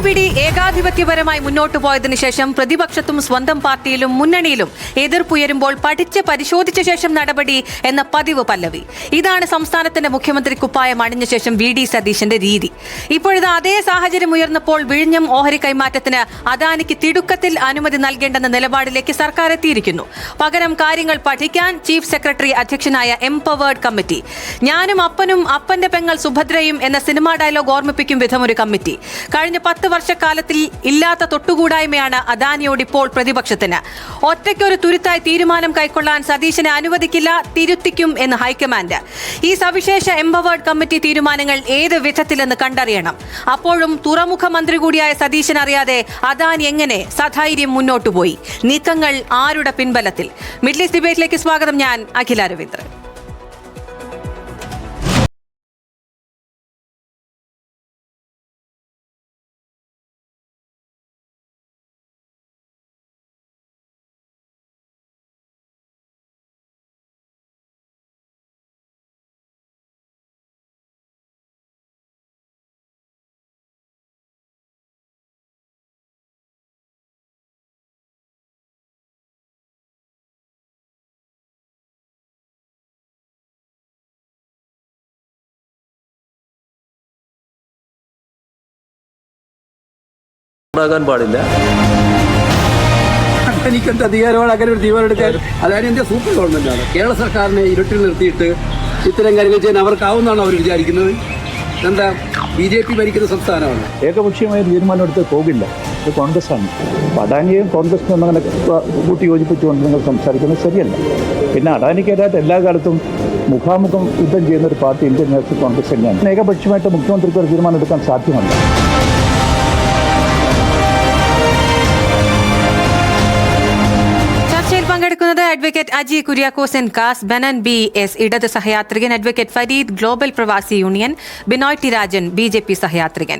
നടപടി ഏകാധിപത്യപരമായി മുന്നോട്ടു പോയതിനു ശേഷം പ്രതിപക്ഷത്തും സ്വന്തം പാർട്ടിയിലും മുന്നണിയിലും എതിർപ്പുയരുമ്പോൾ പഠിച്ച് പരിശോധിച്ച ശേഷം നടപടി എന്ന പതിവ് പല്ലവി. ഇതാണ് സംസ്ഥാനത്തിന്റെ മുഖ്യമന്ത്രി കുപ്പായം അണിഞ്ഞ ശേഷം വി.ഡി. സതീശന്റെ രീതി. ഇപ്പോഴത്തെ അതേ സാഹചര്യം ഉയർന്നപ്പോൾ വിഴിഞ്ഞം ഓഹരി കൈമാറ്റത്തിന് അദാനിക്ക് തിടുക്കത്തിൽ അനുമതി നൽകേണ്ടെന്ന നിലപാടിലേക്ക് സർക്കാർ എത്തിയിരിക്കുന്നു. പകരം കാര്യങ്ങൾ പഠിക്കാൻ ചീഫ് സെക്രട്ടറി അധ്യക്ഷനായ എംപവേർഡ് കമ്മിറ്റി. ഞാനും അപ്പനും അപ്പന്റെ പെങ്ങൾ സുഭദ്രയും എന്ന സിനിമാ ഡയലോഗ് ഓർമ്മിപ്പിക്കും വിധം ഒരു കമ്മിറ്റി. കഴിഞ്ഞ 10 വർഷക്കാലത്തിൽ ഇല്ലാത്ത തൊട്ടുകൂടായ്മയാണ് അദാനിയോട് ഇപ്പോൾ പ്രതിപക്ഷത്തിന്. ഒറ്റയ്ക്കൊരു തുരുത്തായി തീരുമാനം കൈക്കൊള്ളാൻ സതീശനെ അനുവദിക്കില്ല, തിരുത്തിക്കും എന്ന് ഹൈക്കമാൻഡ്. ഈ സവിശേഷ എംപവേർഡ് കമ്മിറ്റി തീരുമാനങ്ങൾ ഏത് വിധത്തിലെന്ന് കണ്ടറിയണം. അപ്പോഴും തുറമുഖ മന്ത്രി കൂടിയായ സതീശൻ അറിയാതെ അദാനി എങ്ങനെ സധൈര്യം മുന്നോട്ടുപോയി? നീക്കങ്ങൾ ആരുടെ പിൻബലത്തിൽ? മിഡിൽ ഈസ്റ്റ് ഡിബേറ്റിലേക്ക് സ്വാഗതം. ഞാൻ അഖില രവീന്ദ്രൻ. പാടില്ല. എനിക്കെന്ത് അധികാരമാണ് അങ്ങനെ ഒരു തീരുമാനം എടുക്കാൻ? അതായത് എന്റെ സൂപ്പർ ഗവൺമെന്റാണ്. കേരള സർക്കാരിനെ ഇരുട്ടിൽ നിർത്തിയിട്ട് ഇത്തരം കാര്യങ്ങൾ ചെയ്യാൻ അവർക്കാവുന്നതാണ് അവർ വിചാരിക്കുന്നത്. എന്താ, BJP ഭരിക്കുന്ന സംസ്ഥാനമാണ്. ഏകപക്ഷീയമായ തീരുമാനം എടുത്ത് പോകില്ല. ഇത് കോൺഗ്രസ്സാണ്. അദാനിയെയും കോൺഗ്രസിനും അങ്ങനെ കൂട്ടി യോജിപ്പിച്ചുകൊണ്ട് നിങ്ങൾ സംസാരിക്കുന്നത് ശരിയല്ല. പിന്നെ അദാനിക്കെതിരായിട്ട് എല്ലാ കാലത്തും മുഖാമുഖം യുദ്ധം ചെയ്യുന്ന ഒരു പാർട്ടി ഇന്ത്യൻ നാഷണൽ കോൺഗ്രസ് തന്നെയാണ്. ഏകപക്ഷീയമായിട്ട് മുഖ്യമന്ത്രിക്ക് ഒരു തീരുമാനം എടുക്കാൻ സാധ്യമല്ല. പങ്കെടുക്കുന്നത് അഡ്വക്കേറ്റ് അജി കുര്യാക്കോസ് എൻ കാസ്, ബെനൻ BS ഇടത് സഹയാത്രികൻ, അഡ്വക്കേറ്റ് ഫരീദ് ഗ്ലോബൽ പ്രവാസി union, Binoy T Rajan BJP സഹയാത്രികൻ.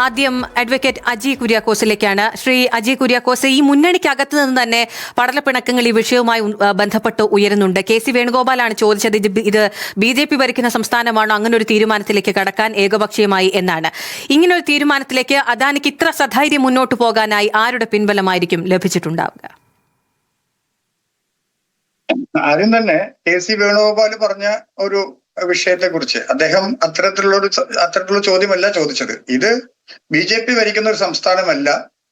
ആദ്യം അഡ്വക്കേറ്റ് അജി കുര്യാക്കോസിലേക്കാണ്. ശ്രീ അജി കുര്യാക്കോസ്, ഈ മുന്നണിക്കകത്ത് നിന്ന് തന്നെ പടലപ്പിണക്കങ്ങൾ ഈ വിഷയവുമായി ബന്ധപ്പെട്ട് ഉയരുന്നുണ്ട്. KC വേണുഗോപാലാണ് ചോദിച്ചത്, ഇത് BJP ഭരിക്കുന്ന സംസ്ഥാനമാണോ അങ്ങനെ ഒരു തീരുമാനത്തിലേക്ക് കടക്കാൻ ഏകപക്ഷീയമായി എന്നാണ്. ഇങ്ങനൊരു തീരുമാനത്തിലേക്ക് അദാനിക്ക് ഇത്ര സധൈര്യം മുന്നോട്ട് പോകാനായി ആരുടെ പിൻബലമായിരിക്കും ലഭിച്ചിട്ടുണ്ടാവുക? ആദ്യം തന്നെ KC വേണുഗോപാൽ പറഞ്ഞ ഒരു വിഷയത്തെ കുറിച്ച് അദ്ദേഹം അത്തരത്തിലുള്ള ചോദ്യമല്ല ചോദിച്ചത്. ഇത് BJP ഭരിക്കുന്ന ഒരു സംസ്ഥാനമല്ല,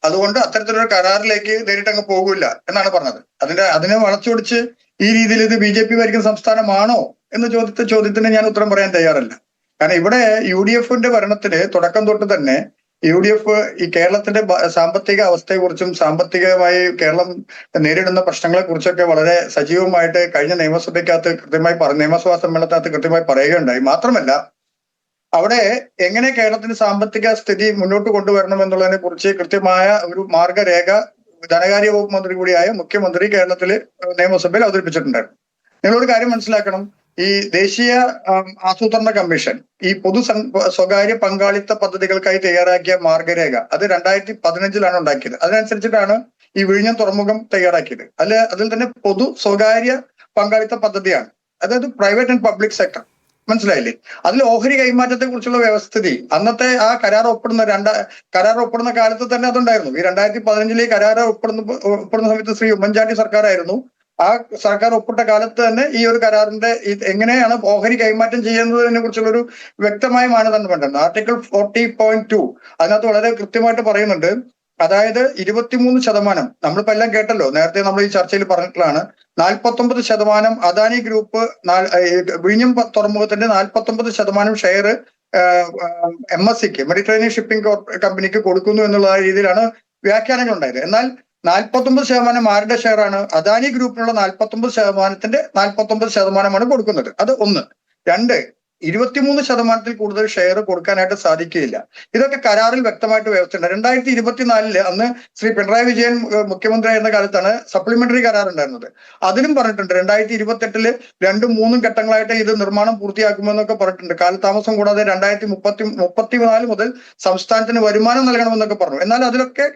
അതുകൊണ്ട് അത്തരത്തിലൊരു കരാറിലേക്ക് നേരിട്ടങ്ങ് പോകില്ല എന്നാണ് പറഞ്ഞത്. അതിനെ വളച്ചൊടിച്ച് ഈ രീതിയിൽ ഇത് BJP ഭരിക്കുന്ന സംസ്ഥാനമാണോ എന്ന് ചോദ്യത്തിന് ഞാൻ ഉത്തരം പറയാൻ തയ്യാറല്ല. കാരണം ഇവിടെ UDFന്റെ ഭരണത്തിന് തുടക്കം തൊട്ട് തന്നെ UDF ഈ കേരളത്തിന്റെ സാമ്പത്തിക അവസ്ഥയെക്കുറിച്ചും സാമ്പത്തികമായി കേരളം നേരിടുന്ന പ്രശ്നങ്ങളെ കുറിച്ചൊക്കെ വളരെ സജീവമായിട്ട് കഴിഞ്ഞ നിയമസഭയ്ക്കകത്ത് നിയമസഭാ സമ്മേളനത്തിനകത്ത് കൃത്യമായി പറയുകയുണ്ടായി. മാത്രമല്ല അവിടെ എങ്ങനെ കേരളത്തിന്റെ സാമ്പത്തിക സ്ഥിതി മുന്നോട്ട് കൊണ്ടുവരണം എന്നുള്ളതിനെ കുറിച്ച് കൃത്യമായ ഒരു മാർഗരേഖ ധനകാര്യ വകുപ്പ് മന്ത്രി കൂടിയായ മുഖ്യമന്ത്രി കേരളത്തില് നിയമസഭയിൽ അവതരിപ്പിച്ചിട്ടുണ്ടായിരുന്നു. നിങ്ങളൊരു കാര്യം മനസ്സിലാക്കണം, ഈ ദേശീയ ആസൂത്രണ കമ്മീഷൻ ഈ സ്വകാര്യ പങ്കാളിത്ത പദ്ധതികൾക്കായി തയ്യാറാക്കിയ മാർഗരേഖ അത് 2015 ഉണ്ടാക്കിയത്. അതിനനുസരിച്ചിട്ടാണ് ഈ വിഴിഞ്ഞം തുറമുഖം തയ്യാറാക്കിയത്. അതിൽ തന്നെ സ്വകാര്യ പങ്കാളിത്ത പദ്ധതിയാണ്, അതായത് പ്രൈവറ്റ് ആൻഡ് പബ്ലിക് സെക്ടർ. മനസ്സിലായില്ലേ? അതിൽ ഓഹരി കൈമാറ്റത്തെ കുറിച്ചുള്ള വ്യവസ്ഥിതി അന്നത്തെ ആ കരാർ ഒപ്പിടുന്ന കാലത്ത് തന്നെ അതുണ്ടായിരുന്നു. ഈ 2015 കരാർ ഒപ്പിടുന്ന സമയത്ത് ശ്രീ ഉമ്മൻചാണ്ടി സർക്കാരായിരുന്നു. ആ സർക്കാർ ഒപ്പിട്ട കാലത്ത് തന്നെ ഈ ഒരു കരാറിന്റെ എങ്ങനെയാണ് ഓഹരി കൈമാറ്റം ചെയ്യുന്നതിനെ കുറിച്ചുള്ള ഒരു വ്യക്തമായ മാനദണ്ഡം ഉണ്ടായിരുന്നു. ആർട്ടിക്കിൾ 40.2 അതിനകത്ത് വളരെ കൃത്യമായിട്ട് പറയുന്നുണ്ട്. അതായത് 23%, നമ്മളിപ്പോ എല്ലാം കേട്ടല്ലോ, നേരത്തെ നമ്മൾ ഈ ചർച്ചയിൽ പറഞ്ഞിട്ടുള്ളതാണ്. 49% അദാനി ഗ്രൂപ്പ് വിഴിഞ്ഞം തുറമുഖത്തിന്റെ 49% ഷെയർ MSCക്ക് മെഡിറ്ററേനിയൻ ഷിപ്പിംഗ് കമ്പനിക്ക് കൊടുക്കുന്നു എന്നുള്ള രീതിയിലാണ് വ്യാഖ്യാനങ്ങൾ ഉണ്ടായത്. എന്നാൽ 49% ആരുടെ ഷെയറാണ്? അദാനി ഗ്രൂപ്പിനുള്ള 49%ന്റെ 49%മാണ് കൊടുക്കുന്നത്. അത് ഒന്ന്. 2, 23% കൂടുതൽ ഷെയർ കൊടുക്കാനായിട്ട് സാധിക്കുകയില്ല. ഇതൊക്കെ കരാറിൽ വ്യക്തമായിട്ട് വ്യവസ്ഥയുണ്ട്. 2024 അന്ന് ശ്രീ പിണറായി വിജയൻ മുഖ്യമന്ത്രി ആയിരുന്ന കാലത്താണ് സപ്ലിമെന്ററി കരാർ ഉണ്ടായിരുന്നത്. അതിലും പറഞ്ഞിട്ടുണ്ട് 2028 2ഉം 3ഉം ഘട്ടങ്ങളായിട്ട് ഇത് നിർമ്മാണം പൂർത്തിയാക്കുമെന്നൊക്കെ പറഞ്ഞിട്ടുണ്ട്. കാലതാമസം കൂടാതെ 2034 മുതൽ സംസ്ഥാനത്തിന് വരുമാനം നൽകണമെന്നൊക്കെ പറഞ്ഞു. എന്നാൽ അതിലൊക്കെ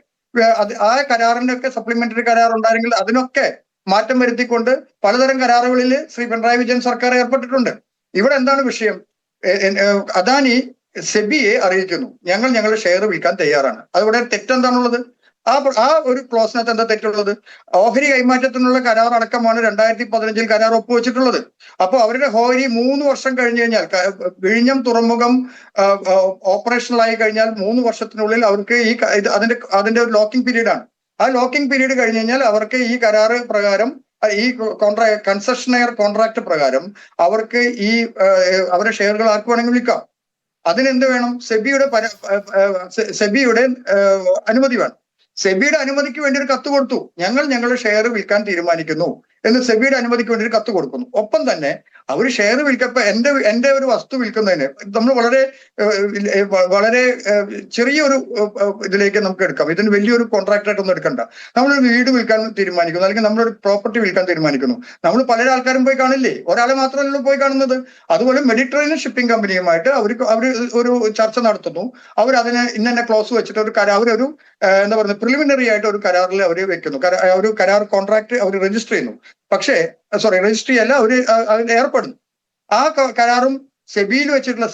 ആ കരാറിന്റെ ഒക്കെ സപ്ലിമെന്ററി കരാർ ഉണ്ടായെങ്കിൽ അതിനൊക്കെ മാറ്റം വരുത്തിക്കൊണ്ട് പലതരം കരാറുകളിൽ ശ്രീ പിണറായി വിജയൻ സർക്കാർ ഏർപ്പെട്ടിട്ടുണ്ട്. ഇവിടെ എന്താണ് വിഷയം? അദാനി സെബിയെ അറിയിക്കുന്നു, ഞങ്ങൾ ഞങ്ങളുടെ ഷെയർ വിൽക്കാൻ തയ്യാറാണ്. അതിവിടെ തെറ്റെന്താണുള്ളത്? ആ ഒരു ക്ലോസിനകത്ത് എന്താ തെറ്റുള്ളത്? ഓഹരി കൈമാറ്റത്തിനുള്ള കരാർ അടക്കമാണ് 2015 കരാർ ഒപ്പുവെച്ചിട്ടുള്ളത്. അപ്പോൾ അവരുടെ ഓഹരി 3 വർഷം കഴിഞ്ഞു കഴിഞ്ഞാൽ, വിഴിഞ്ഞം തുറമുഖം ഓപ്പറേഷണലായി കഴിഞ്ഞാൽ 3 വർഷത്തിനുള്ളിൽ അവർക്ക് അതിന്റെ ഒരു ലോക്കിംഗ് പീരീഡാണ്. ആ ലോക്കിംഗ് പീരീഡ് കഴിഞ്ഞു കഴിഞ്ഞാൽ അവർക്ക് ഈ കരാറ് പ്രകാരം, ഈ കൺസെഷനെയർ കോൺട്രാക്ട് പ്രകാരം അവർക്ക് അവരുടെ ഷെയറുകൾ ആർക്ക് വേണമെങ്കിൽ വിൽക്കാം. അതിനെന്ത് വേണം? സെബിയുടെ അനുമതി വേണം. സെബിയുടെ അനുമതിക്ക് വേണ്ടി ഒരു കത്ത് കൊടുത്തു. ഞങ്ങളുടെ ഷെയർ വിൽക്കാൻ തീരുമാനിക്കുന്നു എന്ന് സെബിയുടെ അനുമതിക്ക് വേണ്ടി ഒരു കത്ത് കൊടുക്കുന്നു. ഒപ്പം തന്നെ അവർ ഷെയർ വിൽക്കപ്പോ എന്റെ ഒരു വസ്തു വിൽക്കുന്നതിന് നമ്മൾ വളരെ ചെറിയൊരു ഇതിലേക്ക് നമുക്ക് എടുക്കാം. ഇതിന് വലിയൊരു കോൺട്രാക്റ്റായിട്ടൊന്നും എടുക്കണ്ട. നമ്മളൊരു വീട് വിൽക്കാൻ തീരുമാനിക്കുന്നു, അല്ലെങ്കിൽ നമ്മളൊരു പ്രോപ്പർട്ടി വിൽക്കാൻ തീരുമാനിക്കുന്നു. നമ്മൾ പല ആൾക്കാരും പോയി കാണില്ലേ? ഒരാളെ മാത്രമല്ലല്ലോ പോയി കാണുന്നത്. അതുപോലെ മെഡിറ്ററേനിയൻ ഷിപ്പിംഗ് കമ്പനിയുമായിട്ട് അവർ ഒരു ചർച്ച നടത്തുന്നു. അവരതിന് ഇന്ന ക്ലോസ് വെച്ചിട്ട് അവരൊരു എന്താ പറയുക, പ്രിലിമിനറി ആയിട്ട് ഒരു കരാറിൽ അവർ വെക്കുന്നു. ഒരു കരാർ കോൺട്രാക്ട് അവർ രജിസ്റ്റർ ചെയ്യുന്നു. പക്ഷേ രജിസ്ട്രി അല്ല, അവർ ഏർപ്പെടുന്നു. ആ കരാറും സെബിയിൽ വെച്ചിട്ടുള്ള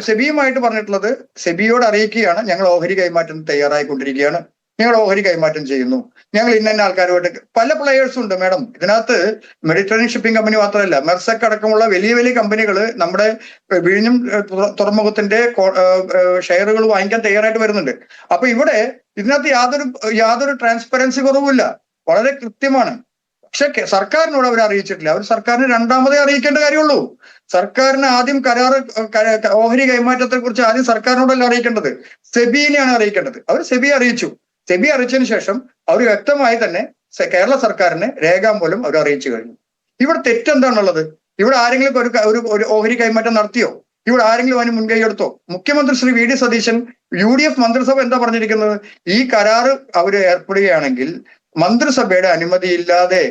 സെബിയുമായിട്ട് പറഞ്ഞിട്ടുള്ളത്, സെബിയോട് അറിയിക്കുകയാണ്, ഞങ്ങൾ ഓഹരി കൈമാറ്റം തയ്യാറായിക്കൊണ്ടിരിക്കുകയാണ്, ഞങ്ങൾ ഓഹരി കൈമാറ്റം ചെയ്യുന്നു, ഞങ്ങൾ ഇന്ന ആൾക്കാരുമായിട്ട്. പല പ്ലെയേഴ്സും ഉണ്ട് മാഡം ഇതിനകത്ത്. മെഡിറ്ററേനിയൻ ഷിപ്പിംഗ് കമ്പനി മാത്രമല്ല, മെർസക് അടക്കമുള്ള വലിയ വലിയ കമ്പനികൾ നമ്മുടെ വിഴിഞ്ഞം തുറമുഖത്തിന്റെ ഷെയറുകൾ വാങ്ങിക്കാൻ തയ്യാറായിട്ട് വരുന്നുണ്ട്. അപ്പൊ ഇവിടെ ഇതിനകത്ത് യാതൊരു ട്രാൻസ്പെറൻസി കുറവുമില്ല, വളരെ കൃത്യമാണ്. പക്ഷെ സർക്കാരിനോട് അവർ അറിയിച്ചിട്ടില്ല. അവർ സർക്കാരിന് രണ്ടാമതേ അറിയിക്കേണ്ട കാര്യമുള്ളൂ. സർക്കാരിന് ആദ്യം ഓഹരി കൈമാറ്റത്തെ കുറിച്ച് ആദ്യം സർക്കാരിനോടല്ല അറിയിക്കേണ്ടത്, സെബിനെയാണ് അറിയിക്കേണ്ടത്. അവർ സെബി അറിയിച്ചു. സെബി അറിയിച്ചതിന് ശേഷം അവർ വ്യക്തമായി തന്നെ കേരള സർക്കാരിനെ രേഖാമൂലം അവർ അറിയിച്ചു കഴിഞ്ഞു. ഇവിടെ തെറ്റെന്താണുള്ളത്? ഇവിടെ ആരെങ്കിലും ഒരു ഓഹരി കൈമാറ്റം നടത്തിയോ? ഇവിടെ ആരെങ്കിലും അതിന് മുൻകൈ എടുത്തോ? മുഖ്യമന്ത്രി Shri V D Satheesan, UDF മന്ത്രിസഭ എന്താ പറഞ്ഞിരിക്കുന്നത്? ഈ കരാറ് അവർ ഏർപ്പെടുകയാണെങ്കിൽ മന്ത്രിസഭയുടെ അനുമതിയില്ലാതെ,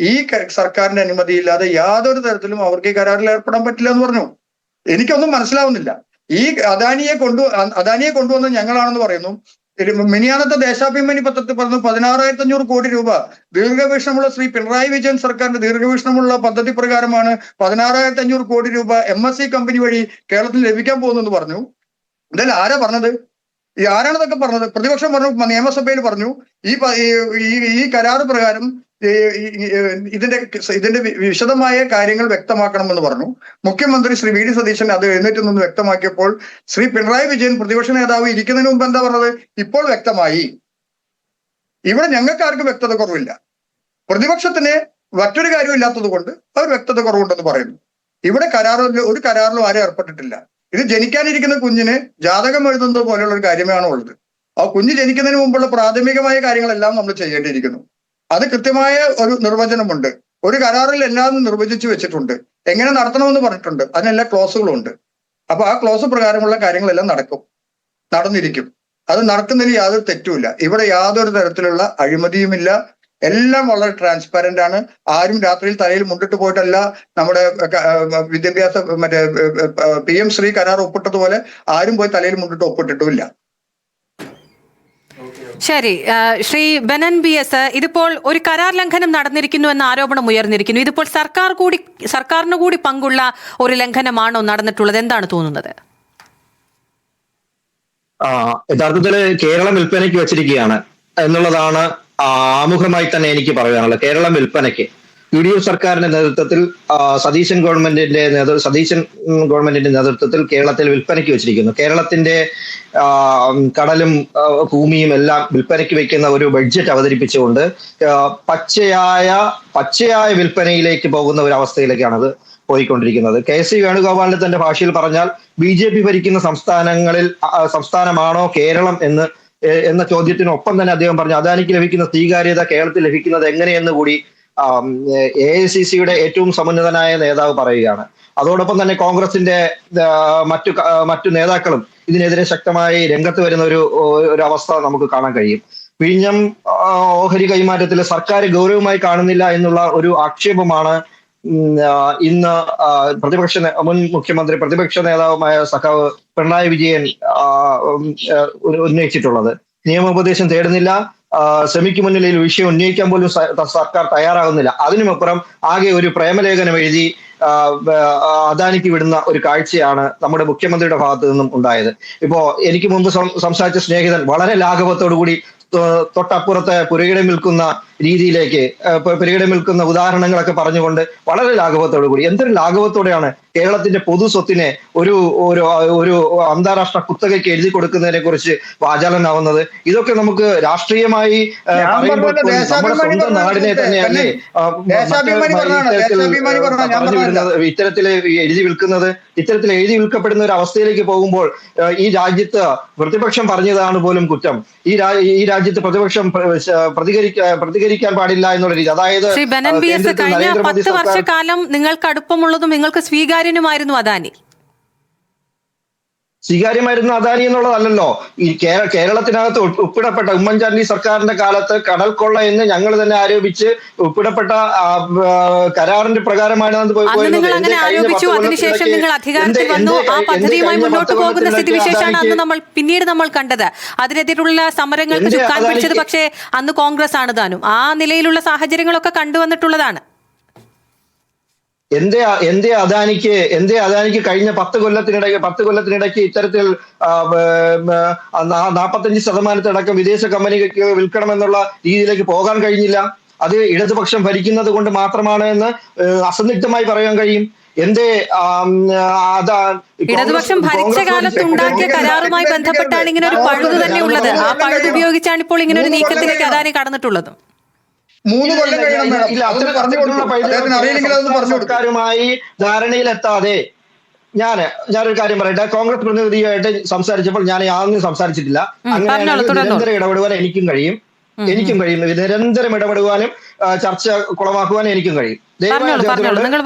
ഈ സർക്കാരിന്റെ അനുമതിയില്ലാതെ യാതൊരു തരത്തിലും അവർക്ക് ഈ കരാറിൽ ഏർപ്പെടാൻ പറ്റില്ല എന്ന് പറഞ്ഞു. എനിക്കൊന്നും മനസ്സിലാവുന്നില്ല. ഈ അദാനിയെ കൊണ്ടുവന്ന് ഞങ്ങളാണെന്ന് പറയുന്നു. മിനിയാന്നത്തെ ദേശാഭിമാനി പത്രത്തിൽ പറഞ്ഞു 16,500 കോടി രൂപ ദീർഘവീക്ഷണമുള്ള ശ്രീ പിണറായി വിജയൻ സർക്കാരിന്റെ ദീർഘവീക്ഷണമുള്ള പദ്ധതി പ്രകാരമാണ് 16,500 കോടി രൂപ MSC കമ്പനി വഴി കേരളത്തിൽ ലഭിക്കാൻ പോകുന്നെന്ന് പറഞ്ഞു. എന്തായാലും ആരാ പറഞ്ഞത്? ആരാണിതൊക്കെ പറഞ്ഞത്? പ്രതിപക്ഷം പറഞ്ഞു, നിയമസഭയിൽ പറഞ്ഞു, ഈ കരാറ് പ്രകാരം ഇതിന്റെ വിശദമായ കാര്യങ്ങൾ വ്യക്തമാക്കണമെന്ന് പറഞ്ഞു. മുഖ്യമന്ത്രി ശ്രീ വി ഡി സതീശൻ അത് എഴുന്നേറ്റ് നിന്ന് വ്യക്തമാക്കിയപ്പോൾ ശ്രീ പിണറായി വിജയൻ പ്രതിപക്ഷ നേതാവ് ഇരിക്കുന്നതിന് മുമ്പ് എന്താ പറഞ്ഞത്? ഇപ്പോൾ വ്യക്തമായി. ഇവിടെ ഞങ്ങൾക്ക് ആർക്കും വ്യക്തത കുറവില്ല. പ്രതിപക്ഷത്തിന് മറ്റൊരു കാര്യം ഇല്ലാത്തത് കൊണ്ട് അവർ വ്യക്തത കുറവുണ്ടെന്ന് പറയുന്നു. ഇവിടെ ഒരു കരാറിലും ആരും ഏർപ്പെട്ടിട്ടില്ല. ഇത് ജനിക്കാനിരിക്കുന്ന കുഞ്ഞിന് ജാതകം എഴുതുന്നത് പോലെയുള്ള ഒരു കാര്യമാണ് ഉള്ളത്. ആ കുഞ്ഞ് ജനിക്കുന്നതിന് മുമ്പുള്ള പ്രാഥമികമായ കാര്യങ്ങളെല്ലാം നമ്മൾ ചെയ്യേണ്ടിയിരിക്കുന്നു. അത് കൃത്യമായ ഒരു നിർവചനമുണ്ട്. ഒരു കരാറിൽ എല്ലാം നിർവചിച്ചു വെച്ചിട്ടുണ്ട്, എങ്ങനെ നടത്തണമെന്ന് പറഞ്ഞിട്ടുണ്ട്, അതിനെല്ലാ ക്ലോസുകളും ഉണ്ട്. അപ്പൊ ആ ക്ലോസ് പ്രകാരമുള്ള കാര്യങ്ങളെല്ലാം നടന്നിരിക്കും. അത് നടക്കുന്നതിന് യാതൊരു തെറ്റുമില്ല. ഇവിടെ യാതൊരു തരത്തിലുള്ള അഴിമതിയുമില്ല. എല്ലാം വളരെ ട്രാൻസ്പാരന്റ് ആണ്. ആരും രാത്രിയിൽ തലയിൽ മുണ്ടിട്ട് പോയിട്ടല്ല നമ്മുടെ വിദ്യാഭ്യാസ PM ശ്രീ കരാർ ഒപ്പിട്ടതുപോലെ ആരും പോയി തലയിൽ മുണ്ടിട്ട് ഒപ്പിട്ടിട്ടുമില്ല. ശരി, ശ്രീ ബെനൻ BS, ഇതിപ്പോൾ ഒരു കരാർ ലംഘനം നടന്നിരിക്കുന്നു എന്ന ആരോപണം ഉയർന്നിരിക്കുന്നു. ഇതിപ്പോൾ സർക്കാരിന് കൂടി പങ്കുള്ള ഒരു ലംഘനമാണോ നടന്നിട്ടുള്ളത്? എന്താണ് തോന്നുന്നത്? യഥാർത്ഥത്തിൽ കേരളം വിൽപ്പനയ്ക്ക് വെച്ചിരിക്കുകയാണ് എന്നുള്ളതാണ് ആമുഖമായി തന്നെ എനിക്ക് പറയാനുള്ളത്. കേരളം വിൽപ്പനയ്ക്ക് UDF സർക്കാരിന്റെ നേതൃത്വത്തിൽ സതീശൻ ഗവൺമെന്റിന്റെ നേതൃത്വത്തിൽ കേരളത്തിൽ വിൽപ്പനയ്ക്ക് വെച്ചിരിക്കുന്നു. കേരളത്തിന്റെ കടലും ഭൂമിയും എല്ലാം വിൽപ്പനയ്ക്ക് വെക്കുന്ന ഒരു ബഡ്ജറ്റ് അവതരിപ്പിച്ചുകൊണ്ട് പച്ചയായ വിൽപ്പനയിലേക്ക് പോകുന്ന ഒരു അവസ്ഥയിലേക്കാണത് പോയിക്കൊണ്ടിരിക്കുന്നത്. KC വേണുഗോപാലിന്റെ തന്റെ ഭാഷയിൽ പറഞ്ഞാൽ BJP ഭരിക്കുന്ന സംസ്ഥാനമാണോ കേരളം എന്ന ചോദ്യത്തിനൊപ്പം തന്നെ അദ്ദേഹം പറഞ്ഞു, അദാനിക്ക് ലഭിക്കുന്ന സ്വീകാര്യത കേരളത്തിൽ ലഭിക്കുന്നത് എങ്ങനെയെന്ന് കൂടി AICCയുടെ ഏറ്റവും സമുന്നതനായ നേതാവ് പറയുകയാണ്. അതോടൊപ്പം തന്നെ കോൺഗ്രസിന്റെ മറ്റു നേതാക്കളും ഇതിനെതിരെ ശക്തമായി രംഗത്ത് വരുന്ന ഒരു അവസ്ഥ നമുക്ക് കാണാൻ കഴിയും. വിഴിഞ്ഞം ഓഹരി കൈമാറ്റത്തിൽ സർക്കാർ ഗൗരവമായി കാണുന്നില്ല എന്നുള്ള ഒരു ആക്ഷേപമാണ് ഇന്ന് മുൻ മുഖ്യമന്ത്രി പ്രതിപക്ഷ നേതാവുമായ സഖാവ് പിണറായി വിജയൻ ഉന്നയിച്ചിട്ടുള്ളത്. നിയമോപദേശം തേടുന്നില്ല, സെമിക്ക് മുന്നിൽ ഈ വിഷയം ഉന്നയിക്കാൻ പോലും സർക്കാർ തയ്യാറാകുന്നില്ല. അതിനുമപ്പുറം ആകെ ഒരു പ്രേമലേഖനം എഴുതി അദാനിക്ക് വിടുന്ന ഒരു കാഴ്ചയാണ് നമ്മുടെ മുഖ്യമന്ത്രിയുടെ ഭാഗത്തു നിന്നും ഉണ്ടായത്. ഇപ്പോ എനിക്ക് മുമ്പ് സംസാരിച്ച സ്നേഹിതൻ വളരെ ലാഘവത്തോടു കൂടി തൊട്ടപ്പുറത്തെ പുരയിടം വിൽക്കുന്ന രീതിയിലേക്ക് പുരയിടം വിൽക്കുന്ന ഉദാഹരണങ്ങളൊക്കെ പറഞ്ഞുകൊണ്ട് വളരെ ലാഘവത്തോടു കൂടി, എന്തൊരു ലാഘവത്തോടെയാണ് കേരളത്തിന്റെ പൊതു സ്വത്തിനെ ഒരു ഒരു അന്താരാഷ്ട്ര കുത്തകയ്ക്ക് എഴുതി കൊടുക്കുന്നതിനെ കുറിച്ച് വാചാലനാവുന്നത്. ഇതൊക്കെ നമുക്ക് രാഷ്ട്രീയമായി നമ്മുടെ സ്വന്തം നാടിനെ തന്നെയല്ലേ ഇത്തരത്തിൽ എഴുതി വിൽക്കുന്നത്. ഇത്തരത്തിൽ എഴുതി വിൽക്കപ്പെടുന്ന ഒരു അവസ്ഥയിലേക്ക് പോകുമ്പോൾ ഈ രാജ്യത്ത് പ്രതിപക്ഷം പറഞ്ഞതാണ് പോലും കുറ്റം. ഈ രാജ്യത്ത് പ്രതിപക്ഷം പ്രതികരിക്കാൻ പാടില്ല എന്നുള്ള രീതി. അതായത് ശ്രീ ബെനൻ BS, കഴിഞ്ഞ 10 വർഷക്കാലം നിങ്ങൾക്ക് അടുപ്പമുള്ളതും നിങ്ങൾക്ക് സ്വീകാര്യനുമായിരുന്നു അദാനി. സ്വീകാര്യമായിരുന്നു അദാനി എന്നുള്ളതല്ലല്ലോ. ഈ കേരളത്തിനകത്ത് ഒപ്പിടപ്പെട്ട ഉമ്മൻചാണ്ടി സർക്കാരിന്റെ കാലത്ത് കടൽ കൊള്ള എന്ന് ഞങ്ങൾ തന്നെ ആരോപിച്ച് ഒപ്പിടപ്പെട്ട കരാറിന്റെ പ്രകാരമാണ് അതിനുശേഷം നിങ്ങൾ അധികാരത്തിൽ വന്നു. ആ പദ്ധതിയുമായി മുന്നോട്ട് പോകുന്ന സ്ഥിതിവിശേഷമാണ് അന്ന് പിന്നീട് നമ്മൾ കണ്ടത്. അതിനെതിരുള്ള സമരങ്ങൾക്ക് ചുക്കാൻ പിടിച്ചത് പക്ഷേ അന്ന് കോൺഗ്രസ് ആണ് താനും. ആ നിലയിലുള്ള സാഹചര്യങ്ങളൊക്കെ കണ്ടുവന്നിട്ടുള്ളതാണ്. എന്തേ അദാനിക്ക് കഴിഞ്ഞ 10 കൊല്ലത്തിനിടയ്ക്ക് ഇത്തരത്തിൽ 45% വിദേശ കമ്പനിക്ക് വിൽക്കണമെന്നുള്ള രീതിയിലേക്ക് പോകാൻ കഴിഞ്ഞില്ല? അത് ഇടതുപക്ഷം ഭരിക്കുന്നത് കൊണ്ട് മാത്രമാണ് എന്ന് അസന്നിഗ്ധമായി പറയാൻ കഴിയും. ഇടതുപക്ഷം ഭരിച്ച കാലത്ത് ഉണ്ടാക്കിയ കരാറുമായി ബന്ധപ്പെട്ടാണ് ഇങ്ങനെ ഒരു പഴുത് തന്നെ ഉള്ളത്. ആ പഴുത് ഉപയോഗിച്ചാണ് ഇപ്പോൾ ഇങ്ങനെ ഒരു നീക്കത്തിലേക്ക് അദാനി കടന്നിട്ടുള്ളത്. 3 കൊല്ലം കഴിയണം സർക്കാരുമായി ധാരണയിലെത്താതെ ഞാനൊരു കാര്യം പറയട്ടെ. കോൺഗ്രസ് പ്രതിനിധിയായിട്ട് സംസാരിച്ചപ്പോൾ ഞാൻ യാതൊന്നും സംസാരിച്ചിട്ടില്ല. അങ്ങനെയാണെങ്കിൽ നിരന്തരം ഇടപെടുവാൻ എനിക്കും കഴിയും. നിരന്തരം ഇടപെടുവാനും ചർച്ച കുളമാക്കുവാനും എനിക്കും കഴിയും.